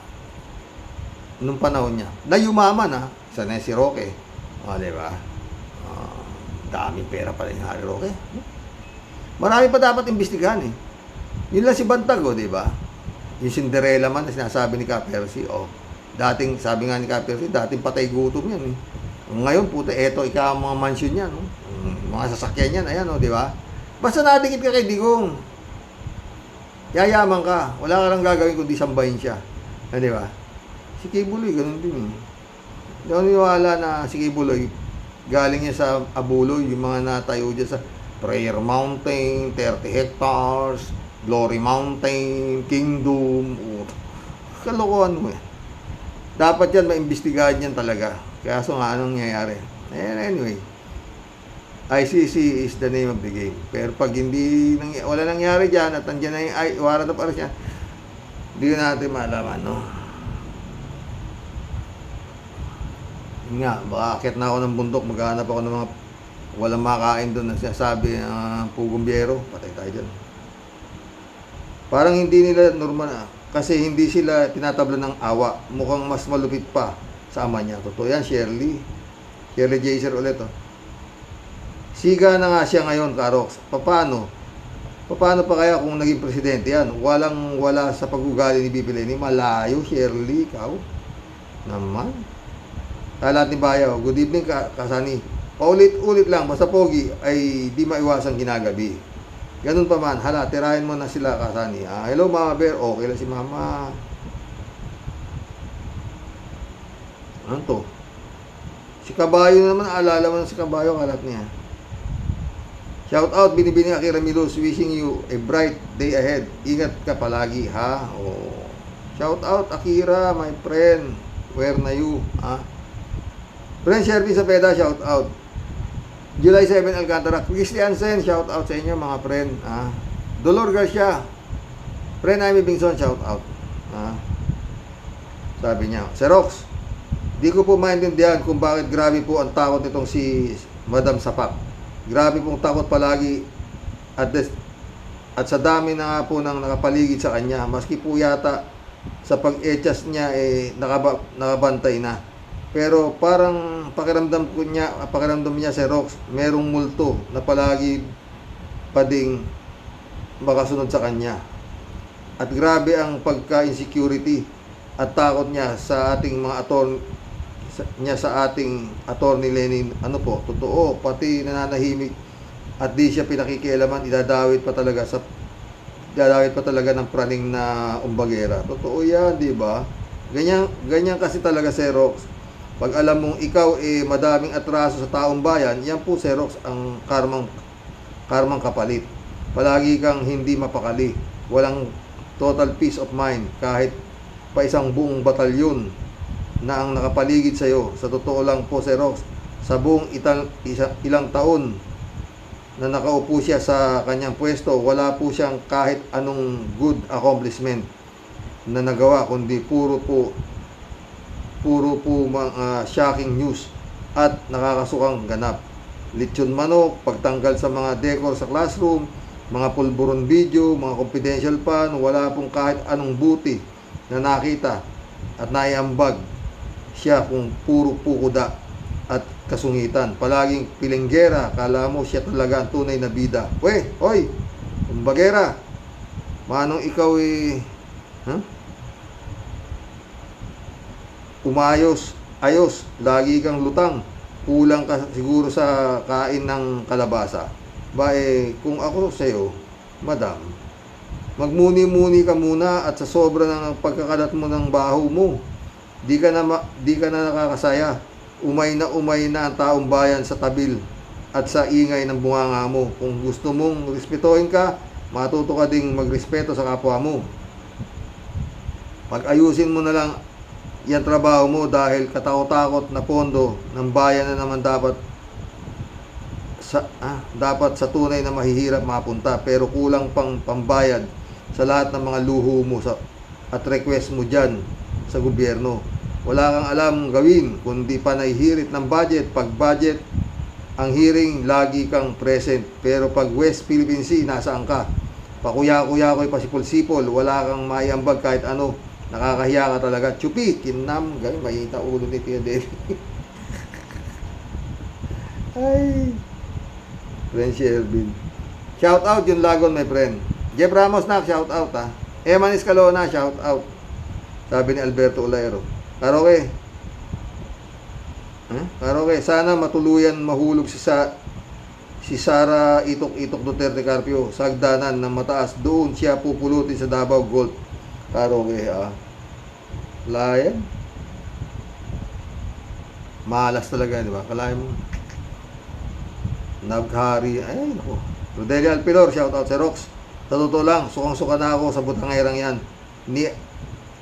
nung panahon niya. Nayumaman sana si Roque. Diba? Daming pera pa rin Harry Roque. Marami pa dapat imbestigahan eh. Yun lang si Bantag, diba? Yung Cinderella man na sinasabi ni Capersi, dating, sabi nga ni Capersi, dating patay gutom yan eh. Ngayon, puta, eto, mga mansion yan, mga sasakyan yan, ayan, diba? Basta nadikit ka kay Digong. Yayaman ka. Wala ka lang gagawin kundi sambahin siya. Diba? Si Kibuloy, ganun din eh. Hindi ako niwala na si Kibuloy, galing niya sa Abuloy, yung mga natayo dyan sa Prayer Mountain, 30 hectares, Glory Mountain, Kingdom. Kalokohan mo eh. Dapat yan, maimbestigahan yan talaga. Kaya anong nangyayari? Anyway, ICC is the name of the game. Pero pag wala nangyari dyan at nandiyan na yung warrant of arrest yan, hindi natin malaman, no? Yun nga, baka akit na ako ng bundok, maghanap ako ng mga walang makain doon na sinasabi ng pugumbiyero, patay tayo dyan. Parang hindi nila normal kasi hindi sila tinatabla ng awa. Mukhang mas malupit pa sa ama niya. Totoo yan, Shirley Jaser ulit, Siga na nga siya ngayon, Karox. Paano pa kaya kung naging presidente yan? Wala sa pag-ugali ni Bibi Leni. Malayo, Shirley, ikaw. Naman. Talat ni Bayaw. Good evening, Kasani. Paulit-ulit lang, basta pogi ay di maiwasang ginagabi. Ganun pa man, tirahin mo na sila, Kasani. Hello, Mama Bear. Okay lang si Mama. Ano to? Si Kabayo naman, alala mo na si Kabayo, kalat niya. Shout out, Binibini Akira Milos, wishing you a bright day ahead. Ingat ka palagi, ha? Shout out, Akira, my friend. Where na you, ha? Friend Sherby Sapeda, shout out. July 7, Alcantara. Christiansen, shout out sa inyo, mga friend, ha? Dolor Garcia, friend Amy Bingson, shout out, ha? Sabi niya, Serox, di ko po maintindihan kung bakit grabe po ang takot nitong si Madam Sapak. Grabe pong takot palagi at sa dami na nga po ng nakapaligid sa kanya. Maski po yata sa pag-etchas niya nakabantay na. Pero parang pakiramdam niya si Rox, merong multo na palagi pa ding makasunod sa kanya. At grabe ang pagka-insecurity at takot niya sa ating mga sa ating attorney Lenin, totoo, pati nananahimik at di siya pinakikialaman, idadawit pa talaga ng praning na umbagera. Totoo yan, di ba? Ganyan kasi talaga, Xerox. Pag alam mong ikaw madaming atraso sa taong bayan, yan po, Xerox, ang karmang kapalit. Palagi kang hindi mapakali. Walang total peace of mind kahit pa isang buong batalyon na ang nakapaligid sa iyo. Sa totoo lang po, Sir Rox, sa buong ilang taon na nakaupo siya sa kanyang pwesto, wala po siyang kahit anong good accomplishment na nagawa, kundi puro po mga shocking news at nakakasukang ganap. Lechon manok, pagtanggal sa mga decor sa classroom, mga pulburon video, mga confidential pan, wala pong kahit anong buti na nakita at naiambag siya kung puro pukuda at kasungitan. Palaging pilinggera, kala mo siya talaga ang tunay na bida. Hoy, kumbagera, manong ikaw umayos, lagi kang lutang, kulang ka siguro sa kain ng kalabasa. Kung ako sa'yo, madam, magmuni-muni ka muna at sa sobra ng pagkakalat mo ng baho mo, di ka na nakakasaya. Umay na ang taong bayan sa tabil at sa ingay ng bunganga mo. Kung gusto mong respetuhin ka, matuto ka ding magrespeto sa kapwa mo. Pag-ayusin mo na lang yan trabaho mo dahil katakot-takot na pondo ng bayan na naman dapat sa tunay na mahihirap mapunta, pero kulang pang pambayad sa lahat ng mga luho mo at request mo dyan sa gobyerno. Wala kang alam gawin kundi panay hirit ng budget. Pag budget ang hearing, lagi kang present, pero pag West Philippine Sea, nasaan ka? Pakuya-kuya ko'y pasipol-sipol, wala kang maiambag kahit ano. Nakakahiya ka talaga. Chupi, kinam, ganyan, mahita ulo ni Tia Deli. Ay, friend Shervin. Shout out yung Lagon, my friend. Jeff Ramos na, shout out ha. Eman Escalona, shout out. Sabi ni Alberto Olaero. Karoke. Karoke, sana matuluyan mahulog si Sara Itok Duterte Carpio sa hagdanan ng mataas. Doon siya pupulutin sa Davao Gold. Karoke, Layan. Malas talaga, di ba? Kalahin mo. Naghari. Ay, naku. Rodelia Alpilor, shout out sa Rox. Sa totoo lang, sukang-suka na ako sa butangerang yan. Ni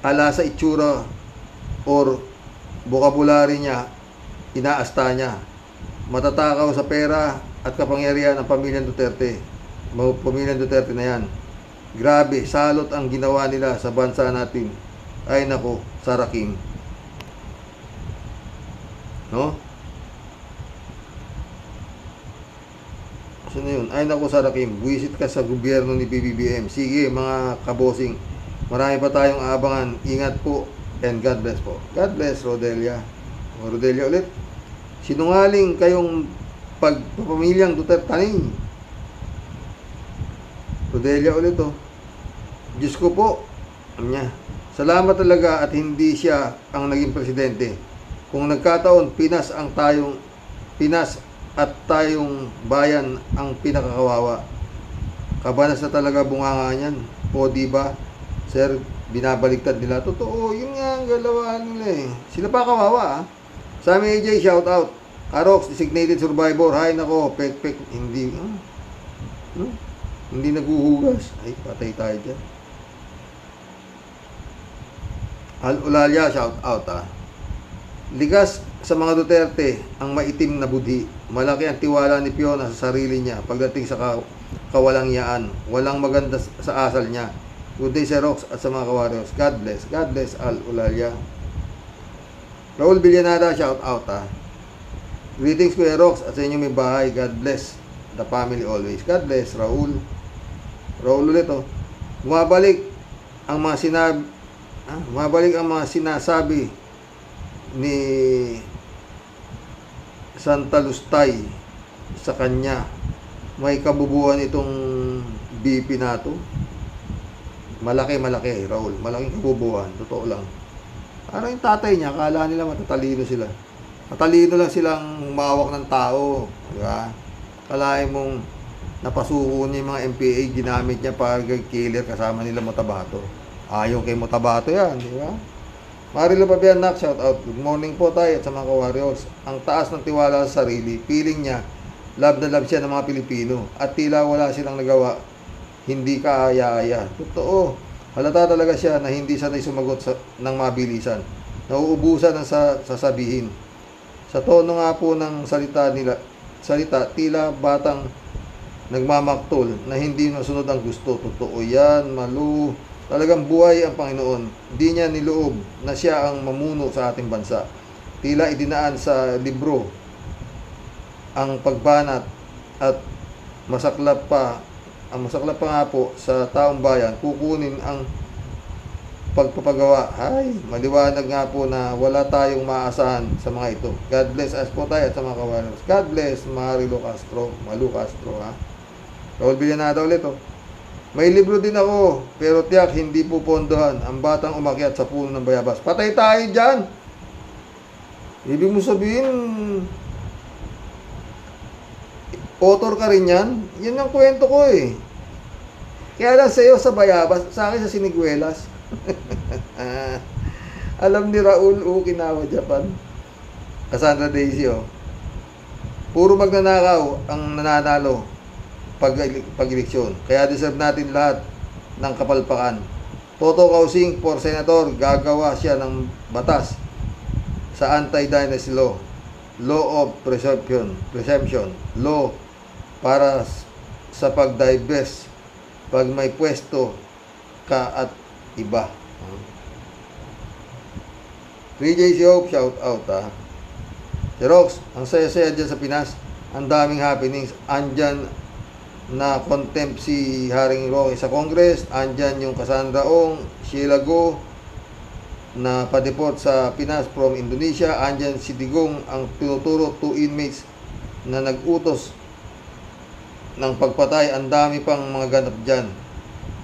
ala sa itsura or vocabulary niya, inaasta niya. Matatakaw sa pera at kapangyarihan ng pamilyang Duterte. Pamilyang Duterte na yan. Grabe, salot ang ginawa nila sa bansa natin. Ay nako, Sara Kim. No? Sino yun? Ay nako, Sara Kim, buwisit ka sa gobyerno ni PBBM. Sige mga kabosing, marami pa tayong aabangan. Ingat po and God bless po. God bless, Rodelia. Rodelia ulit. Sinungaling kayong pagpapamilyang Duterte taning. Rodelia ulit Diyos ko po. Salamat talaga at hindi siya ang naging presidente. Kung nagkataon, Pinas at tayong bayan ang pinakakawawa. Kabanas na talaga bunganga niyan. O diba, sir, binabaliktad nila. Totoo, yun nga ang galawaan nila Sila pa kawawa Sammy AJ, shout out. Arox, designated survivor. Hay nako, pek, hindi. Hindi naguhugas. Ay, patay tayo dyan. Al Ulalia, shout out Ligas sa mga Duterte ang maitim na budhi. Malaki ang tiwala ni Fiona sa sarili niya pagdating sa kawalangyaan. Walang maganda sa asal niya. Good day sa Rox at sa mga kawarriors. God bless. God bless, Al Ulalia. Raul Villanada, shout out Greetings Kuya Rox at sa inyo may bahay. God bless the family always. God bless, Raul. Raul ulit Bumabalik ang mga sinasabi ni Santa Lustay sa kanya. May kabubuhan itong BP na to. Malaki, Raul. Malaking kabubuhan. Totoo lang. Parang yung tatay niya, akala nila matatalino sila. Matalino lang silang humawak ng tao. Di ba? Kalahin mong napasuko niya yung mga MPA, ginamit niya para killer kasama nila Motabato. Ayaw kay Motabato yan, di ba? Marilo Pabianak, shout out. Good morning po tayo at sa mga ka-warriors. Ang taas ng tiwala sa sarili, feeling niya, love na love siya ng mga Pilipino. At tila wala silang nagawa, hindi kaaya-aya. Totoo, halata talaga siya na hindi sanay sumagot ng mabilisan. nauubusan ng sasabihin. Sa tono nga po ng salita, tila batang nagmamaktol na hindi masunod ang gusto. Totoo yan, Malu. Talagang buhay ang Panginoon. Hindi niya niloob na siya ang mamuno sa ating bansa. Tila idinaan sa libro ang pagbanat at masaklap pa nga po sa taong bayan, kukunin ang pagpapagawa. Ay, maliwanag nga po na wala tayong maasahan sa mga ito. God bless us po tayo at sa mga kawalan. God bless, Malu Castro, ha? Raul Villanada ulit, oh. May libro din ako, pero tiyak hindi po pondohan ang batang umakyat sa puno ng bayabas. Patay tayo dyan! Ibig mo sabihin, author ka rin yan? Yan ang kwento ko eh. Kaya lang sa'yo sa bayabas, sa akin sa Siniguelas. Alam ni Raul Okinawa, Japan. Cassandra Daisy, oh. Puro magnanakaw ang nananalo pag-eleksyon. Kaya deserve natin lahat ng kapalpakan. Toto Kausing for Senator, gagawa siya ng batas sa anti-dynasty law. Law of presumption. Law para sa pag-divest pag may pwesto ka at iba. 3JC Hope, shout out, ha. Si Rox, ang saya-saya dyan sa Pinas. Ang daming happenings. Andyan na contempt si Haring Roque sa Congress. Andyan yung Cassandra Ong, Sheila Go na pa-deport sa Pinas from Indonesia. Andyan si Digong, ang tinuturo 2 inmates na nag-utos ng pagpatay. Ang dami pang mga ganap dyan.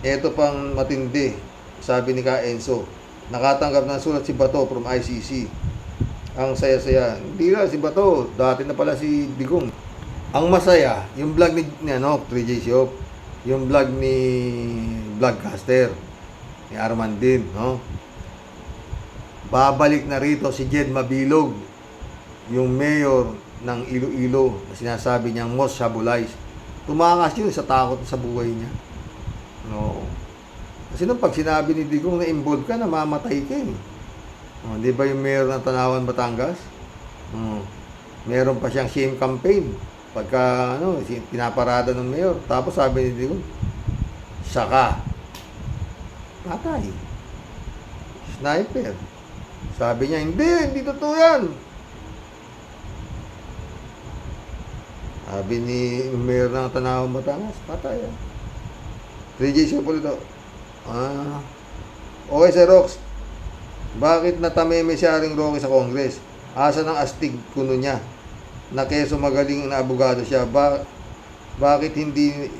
Ito pang matindi, sabi ni Ka Enzo. Nakatanggap ng sulat si Bato from ICC. Ang saya-saya. Hindi na si Bato, dati na pala si Digong. Ang masaya, yung vlog ni 3J Siop, yung vlog ni Vlogcaster, ni Armandin, no? Babalik na rito si Jed Mabilog, yung mayor ng Iloilo, na sinasabi niyang most shabulize. Tumakas yun sa takot sa buhay niya. No. Kasi nung pag sinabi ni Digong na involved ka, namamatay ka eh. Di ba yung mayor ng Tanawan, Batangas? Meron pa siyang shame campaign. Pagka, pinaparada ng mayor. Tapos sabi ni Digong, saka. Patay. Sniper. Sabi niya, hindi totoo yan. Sabi ni mayor ng Tanawan, Batangas, patay yan. 3J siya po ito. Okay, Sir Rox. Bakit natameme si Haring Roque sa Congress? Asa ng astig kuno niya? Na keso magaling na abogado siya. Bakit hindi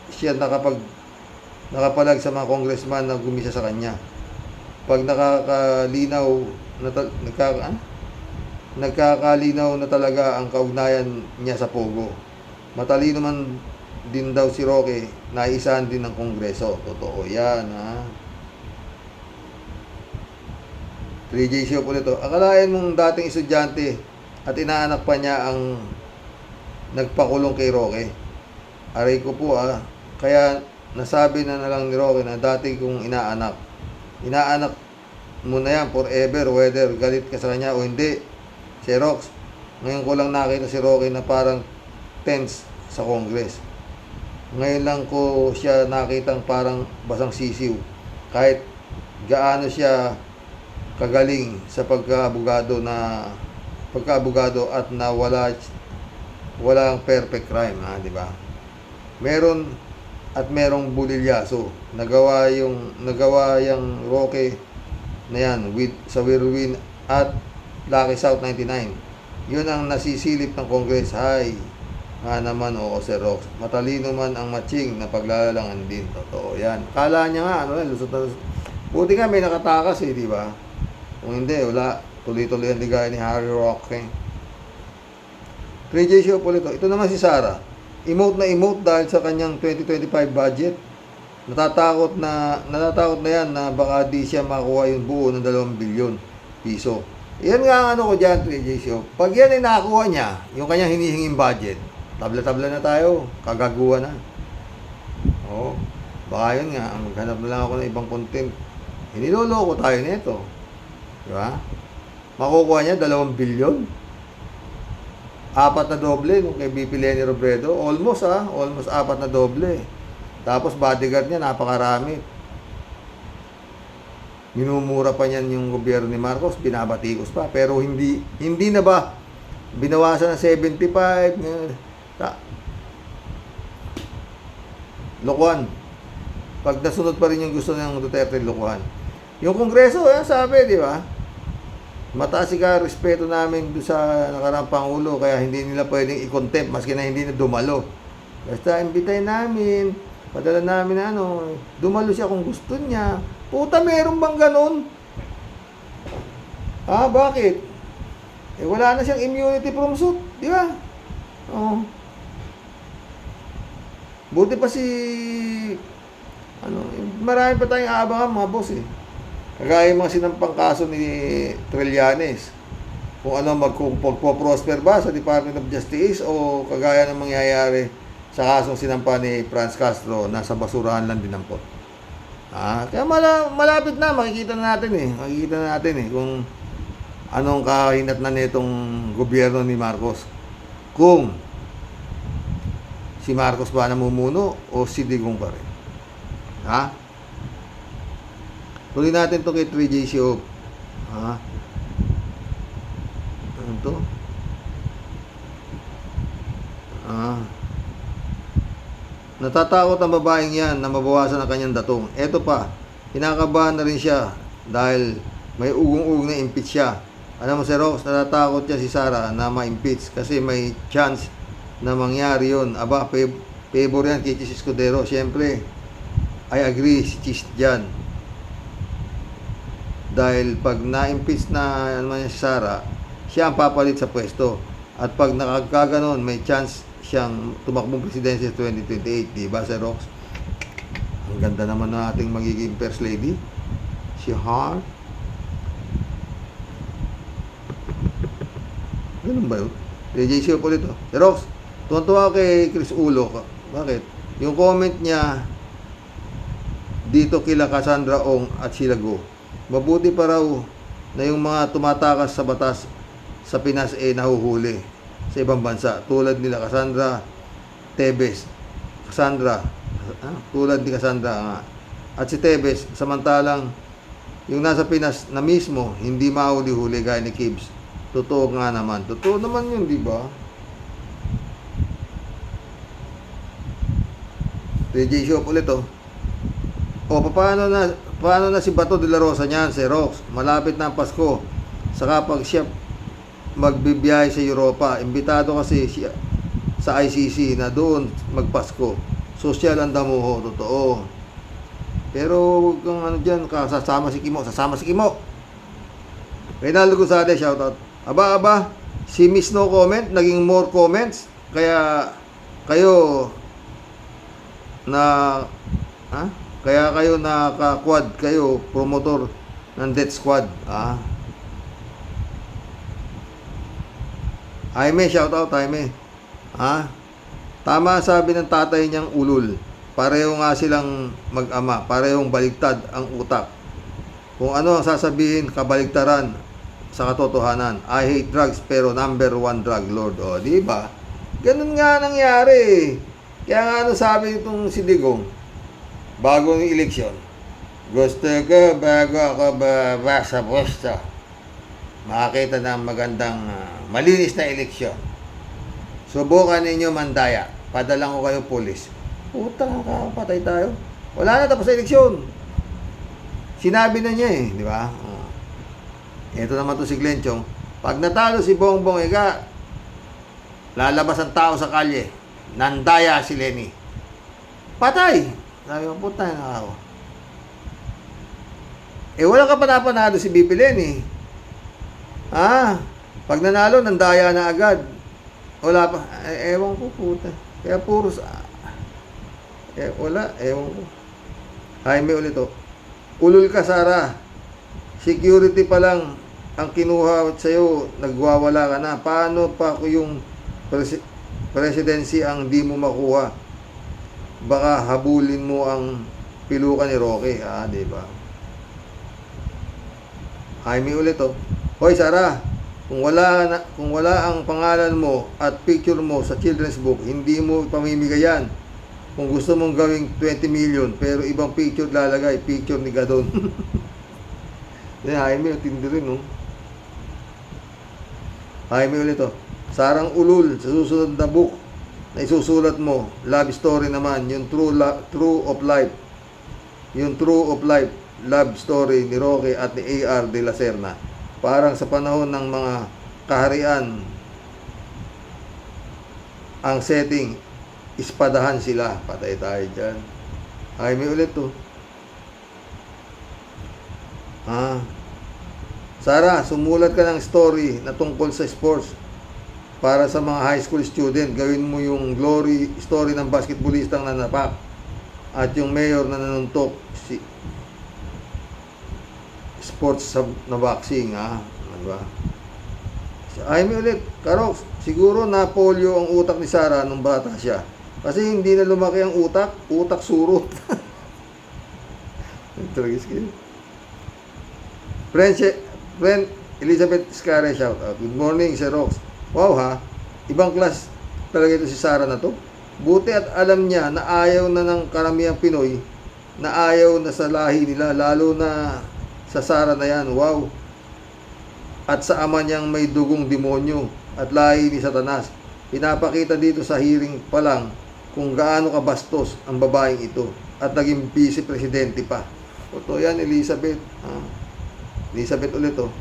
siya nakapalag sa mga congressman na gumisa sa kanya? Pag nagkakalinaw na talaga ang kaugnayan niya sa Pogo. Matalino man din daw si Roque, naisahan din ng Kongreso. Totoo yan, ha? 3J Show po nito. Akalain mong dating estudyante at inaanak pa niya ang nagpakulong kay Roque. Aray ko po, kaya nasabi na lang ni Roque na dati kong inaanak. Inaanak mo na yan forever, whether galit ka sa kanya o hindi. Si Rox, ngayon ko lang nakita si Roque na parang tense sa Congress. Ngayon lang ko siya nakitang parang basang sisiw. Kahit gaano siya kagaling sa pagkaabogado at na walang perfect crime, di ba? Merong bulilyaso. Nagawa yung Roque na yan sa Whirlwind at Lucky South 99. Yun ang nasisilip ng Congress. Hay, nga naman, oo, Sir Rox. Matalino man ang matching na paglalalangan din. Totoo yan. Kala niya nga, lusot na lusot. Buti nga may nakatakas di ba? Kung hindi, wala. Tuloy-tuloy ang ligaya ni Harry Roque. 3J Show po ito. Ito naman si Sarah. Emote na emote dahil sa kanyang 2025 budget. Natatakot na yan na baka di siya makuha yung buo ng 2 bilyon piso. Yan nga ang ko dyan, 3J Show. Pag yan ay nakakuha niya, yung kanyang hinihinging budget, tabla-tabla na tayo. Kagaguhan na. Oo. Baka yun nga, maghanap na lang ako ng ibang content. Hiniloloko tayo nito. Diba? Makukuha niya 2 bilyon. 4 na doble nung kay BP Leni Robredo. Almost almost 4 na doble. Tapos bodyguard niya napakarami. Minumura pa niyan yung gobyerno ni Marcos, binabatikos pa. Pero hindi na ba binawasan ng 75? Lokohan. Pag nasunod pa rin yung gusto ng Duterte, lokohan. Yung Kongreso, sabi, di ba? Mataas ka respeto namin doon sa nakaraang Pangulo, kaya hindi nila pwedeng i-contempt maski na hindi na dumalo. Basta imbitahin namin, padala namin dumalo siya kung gusto niya. Puta, meron bang ganun? Bakit? Wala na siyang immunity from suit, di ba? Oo. Buti pa marami pa tayong aabangan mga boss eh. Kagaya yung mga sinampang kaso ni Trillanes. Kung magpo-prosper ba sa Department of Justice o kagaya ng mangyayari sa kasong sinampa ni Franz Castro, nasa basurahan lang din ang pot. Kaya malapit na, makikita na natin kung anong kahinatnan nitong gobyerno ni Marcos. Kung si Marcos ba namumuno o si Digong pa rin. Tuloy natin to kay 3J Shop. Ano to? Natatakot ang babaeng yan na mabawasan ang kanyang datong. Eto pa, kinakabahan na rin siya dahil may ugong-ugong na impeach siya. Alam mo si Rox, natatakot siya si Sara na ma-impeach kasi may chance na mangyari yun. Favor yan kay Chis Escudero. Siyempre, I agree si Chis dyan. Dahil pag na-impeach na si Sara, siya ang papalit sa pwesto. At pag nakagaganon, may chance siyang tumakbong presidency sa 2028. Diba, Sir Rox? Ang ganda naman na ating magiging first lady. Si Har. Ganun ba yun? JJ po dito. Sir Rox, tuwan-tuwa kay Chris Ulo. Bakit? Yung comment niya dito kila Cassandra Ong at Sheila Go. Mabuti pa raw na yung mga tumatakas sa batas sa Pinas nahuhuli sa ibang bansa. Tulad nila Cassandra Tebes. Tulad ni Cassandra nga. At si Tebes, samantalang yung nasa Pinas na mismo, hindi mahuli-huli gaya ni Kibbs. Totoo nga naman. Totoo naman yun, di ba? DJ Shop ulit paano na si Bato de la Rosa niyan, si Rox? Malapit na ang Pasko. Saka pag siya magbibiyahe sa Europa, imbitado kasi siya sa ICC na doon magpasko. Social ang damuho, totoo. Pero kung dyan, sasama si Kimo. Reynaldo Gonzalez, shoutout. Aba, si Miss No Comment, naging more comments. Kaya kayo naka-quad kayo, promotor ng Death Squad. Jaime, shoutout Jaime. Tama sabi ng tatay niyang ulul. Pareho nga silang mag-ama. Parehong baligtad ang utak. Kung ano ang sasabihin, kabaligtaran sa katotohanan. I hate drugs pero number 1 drug lord. Di ba? Ganun nga nangyari. Kaya nga sabi nitong si Digong, bago ng eleksyon, gusto ko bago ako sa pwesto, makakita ng magandang malinis na eleksyon. Subukan ninyo mandaya. Padalang ko kayo pulis. Puta, kakapatay tayo. Wala na, tapos sa eleksyon. Sinabi na niya di ba? Ito naman to si Glenchong. Pag natalo si Bongbong Ega, lalabas ang tao sa kalye. Nandaya si Leni. Patay! Sabi ko, puta na ako. Wala ka pa napanalo si BP Leni. Pag nanalo, nandaya na agad. Wala pa. Ewan ko, puta. Kaya puros. Wala, ewan ko. Jaime ulit Ulul ka, Sara. Security pa lang ang kinuha sa'yo, nagwawala ka na. Paano pa yung presidency ang di mo makuha? Baka habulin mo ang pilukan ni Roque. Diba? Jaime ulit Hoy Sara, kung wala ang pangalan mo at picture mo sa children's book, hindi mo ipamimigay yan. Kung gusto mong gawing 20 million, pero ibang picture lalagay, picture ni Gadon. Jaime, tindi rin, no? Jaime ulit, oh. Sarang ulul sa susunod na book na isusulat mo, love story naman, yung true of life. Yung true of life, love story ni Roque at ni A.R. de la Serna. Parang sa panahon ng mga kaharian, ang setting, ispadahan sila. Patay tayo dyan. Jaime ulit, oh. Sara, sumulat ka ng story na tungkol sa sports para sa mga high school student. Gawin mo yung glory story ng basketballistang nanapak at yung mayor na nanuntok si sports na boxing, diba? Ay, may ulit, Karox, siguro na polio ang utak ni Sara nung bata siya. Kasi hindi na lumaki ang utak surot. Friend Elizabeth Scare, shout out. Good morning, Sir Rox. Wow ha, ibang class talaga ito si Sara na to. Buti at alam niya na ayaw na ng karamihang Pinoy, na ayaw na sa lahi nila, lalo na sa Sara na yan. Wow. At sa ama niyang may dugong demonyo at lahi ni Satanas. Pinapakita dito sa hearing pa lang kung gaano kabastos ang babaeng ito at naging vice presidente pa. Totoo yan, Elizabeth. Elizabeth ulit, oh.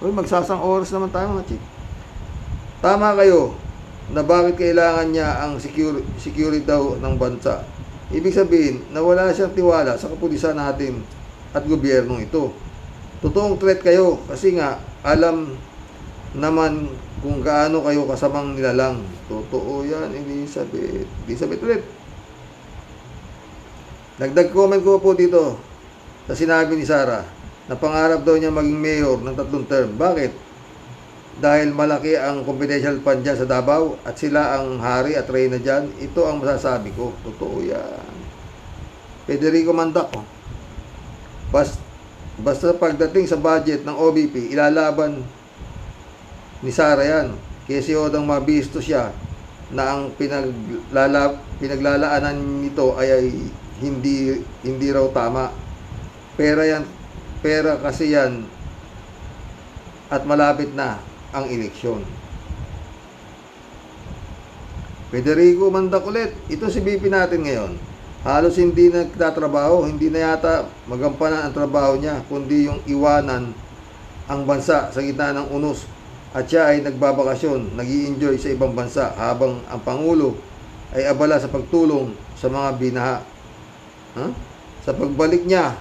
Uy, magsasang oras naman tayo, mga chick. Tama kayo na bakit kailangan niya ang security daw ng bansa. Ibig sabihin na wala siyang tiwala sa kapulisan natin at gobyernong ito. Totoong threat kayo kasi nga alam naman kung gaano kayo kasamang nilalang. Totoo yan, Elizabeth. Elizabeth ulit. Dagdag comment ko po dito sa sinabi ni Sara na pangarap daw niya maging mayor ng 3 term. Bakit? Dahil malaki ang confidential fund dyan sa Davao at sila ang hari at reyna dyan. Ito ang masasabi ko. Totoo yan. Federico Mandac, oh. Basta pagdating sa budget ng OBP, ilalaban ni Sara yan. Kasi odang mabisto siya na ang pinaglalaanan nito ay hindi raw tama. Pera kasi yan at malapit na ang eleksyon. Federico Mandac ulit. Ito si BP natin ngayon. Halos hindi nagtatrabaho, hindi na yata magampanan ang trabaho niya, kundi yung iwanan ang bansa sa gitna ng unos. At siya ay nagbabakasyon, nag-i-enjoy sa ibang bansa habang ang Pangulo ay abala sa pagtulong sa mga binaha. Sa pagbalik niya,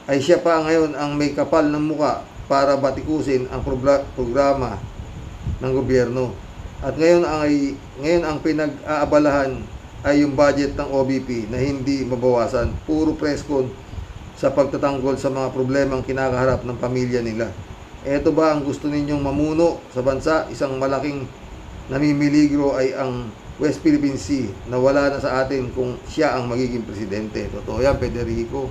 ay siya pa ngayon ang may kapal ng muka para batikusin ang programa ng gobyerno. At ngayon ang pinag-aabalahan ay yung budget ng OBP na hindi mabawasan. Puro preskon sa pagtatanggol sa mga problemang kinakaharap ng pamilya nila. Eto ba ang gusto ninyong mamuno sa bansa? Isang malaking namimiligro ay ang West Philippine Sea na wala na sa atin kung siya ang magiging presidente. Totoo yan, Federico.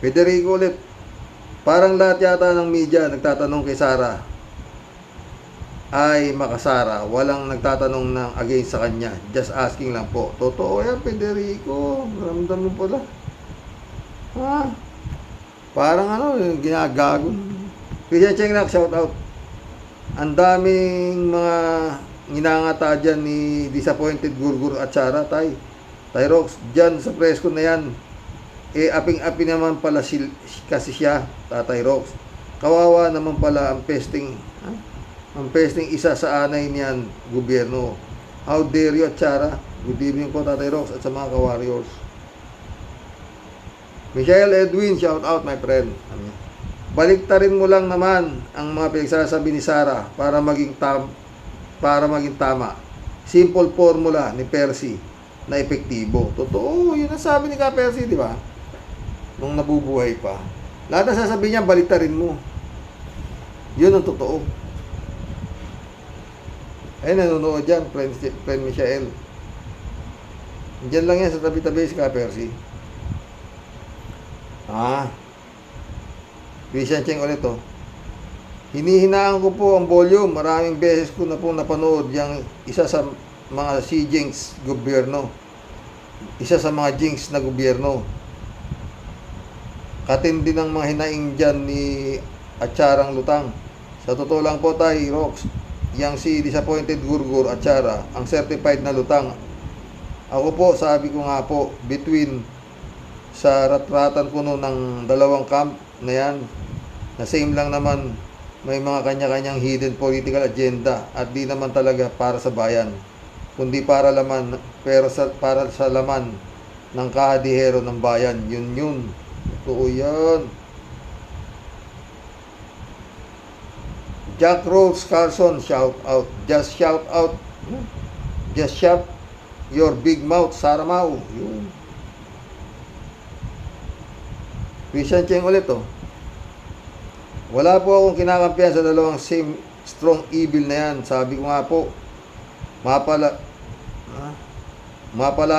Federico ulit. Parang lahat yata ng media nagtatanong kay Sara ay makasara. Walang nagtatanong ng against sa kanya. Just asking lang po. Totoo yan, Federico. Ramdam mo pala. Parang ginagago. Christian Chengnak, shout out. Ang daming mga nginangata dyan ni Disappointed Gurgur at Sara, Tay Rox, dyan sa presko na yan. Aping-api naman pala kasi siya, Tatay Rox. Kawawa naman pala ang pesting isa sa anay niyan, gobyerno. How dare you, Chara? Good evening po, Tatay Rox, at sa mga ka-warriors. Michael Edwin, shout out, my friend. Baliktarin mo lang naman ang mga pinagsasabi ni Sara para maging tama. Simple formula ni Percy na epektibo. Totoo, yun ang sabi ni Ka Percy, di ba? Nung nabubuhay pa. Lahat na sasabihin niya, baliktarin mo. Yun ang totoo. Ay, nanonood dyan, friend Michael. Diyan lang yan sa tabi-tabi si Ka Percy. Christian Cheng ulit to. Hinihinaan ko po ang volume. Maraming beses ko na po napanood yung isa sa mga si Jinx gobyerno. Isa sa mga Jinx na gobyerno. Katindi ng mga hinaing dyan ni Atsarang Lutang. Sa totoo lang po tayo, Rox, yang si Disappointed Gurgur Atsara, ang certified na lutang. Ako po, sabi ko nga po, between sa ratratan ko noon ng dalawang camp na yan, na same lang naman, may mga kanya-kanyang hidden political agenda at di naman talaga para sa bayan, kundi para para sa laman ng kahadihero ng bayan. Yun. Totoo yan. Jack Rose Carlson, shout out. Just shout out. Just shout your big mouth, Saramao. Yun. Christian Cheng ulit oh. Wala po akong kinakampihan sa dalawang same strong evil na yan. Sabi ko nga po, mapala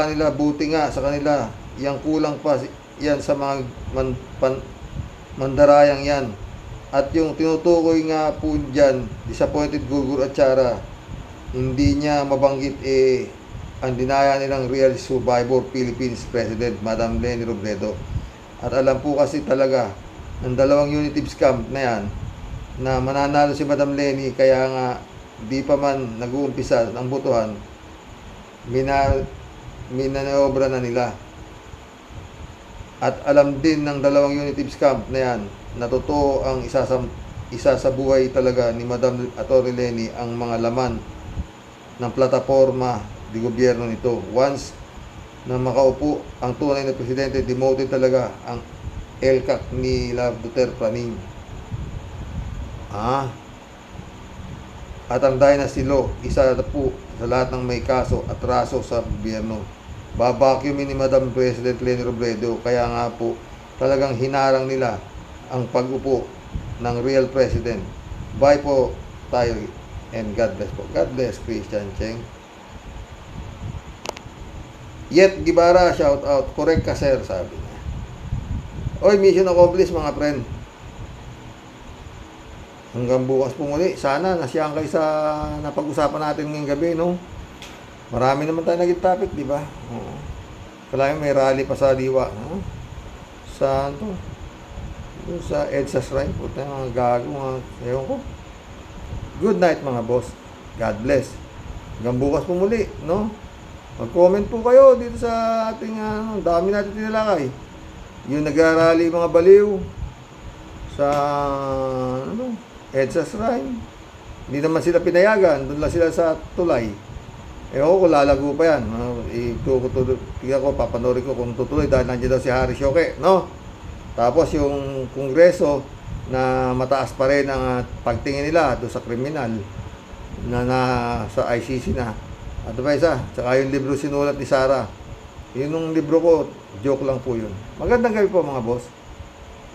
nila, buti nga sa kanila. Yang kulang pa yan sa mga mandarayang yan. At yung tinutukoy nga po dyan, Disappointed Gurgur Atsara, hindi niya mabanggit ang dinaya nilang real survivor Philippines President, Madam Leni Robredo. At alam po kasi talaga ng dalawang unity scam na yan na mananalo si Madam Leni, kaya nga di pa man nag-uumpisa ang botohan, minaniobra na nila. At alam din ng dalawang unity scam na yan na totoo ang isa sa buhay talaga ni Madam Atty. Leni ang mga laman ng plataforma di gobyerno nito. Once na makaupo ang tunay na presidente, demoted talaga ang LCAC ni Love Duterte Praning. At ang Dynasty Law, isa na po sa lahat ng may kaso at raso sa gobyerno. Babacuumin ni Madam President Leni Robredo, kaya nga po talagang hinarang nila ang pag-upo ng real president. Bye po tayo and God bless po. God bless, Christian Cheng. Yet Gibara, shout out. Correct ka, sir, sabi niya. Oy, mission accomplished mga friend. Hanggang bukas po muli. Sana nasiyang kayo sa napag-usapan natin ngayong gabi, no? Marami naman tayo naging topic, di ba? Oo. Kailangan may rally pa sa Diwa. No? Saan to? Doon sa EDSA Shrine. Puta, mga gago, mga ewan ko. Good night mga boss. God bless. Hanggang bukas po muli, no? Mag-comment po kayo dito sa ating dami natin tinalakay. Yung nag-rally mga baliw sa EDSA Shrine. Hindi naman sila pinayagan, doon lang sila sa tulay. Ako kung lalago pa yan. Tingnan ko, papanorin ko kung tutuloy dahil nandiyan daw si Harry Shoque, no? Tapos yung kongreso na mataas pa rin ang pagtingin nila doon sa kriminal na sa ICC na. At ba isa, tsaka yung libro sinulat ni Sarah. Yun yung libro ko, joke lang po yun. Magandang gabi po mga boss.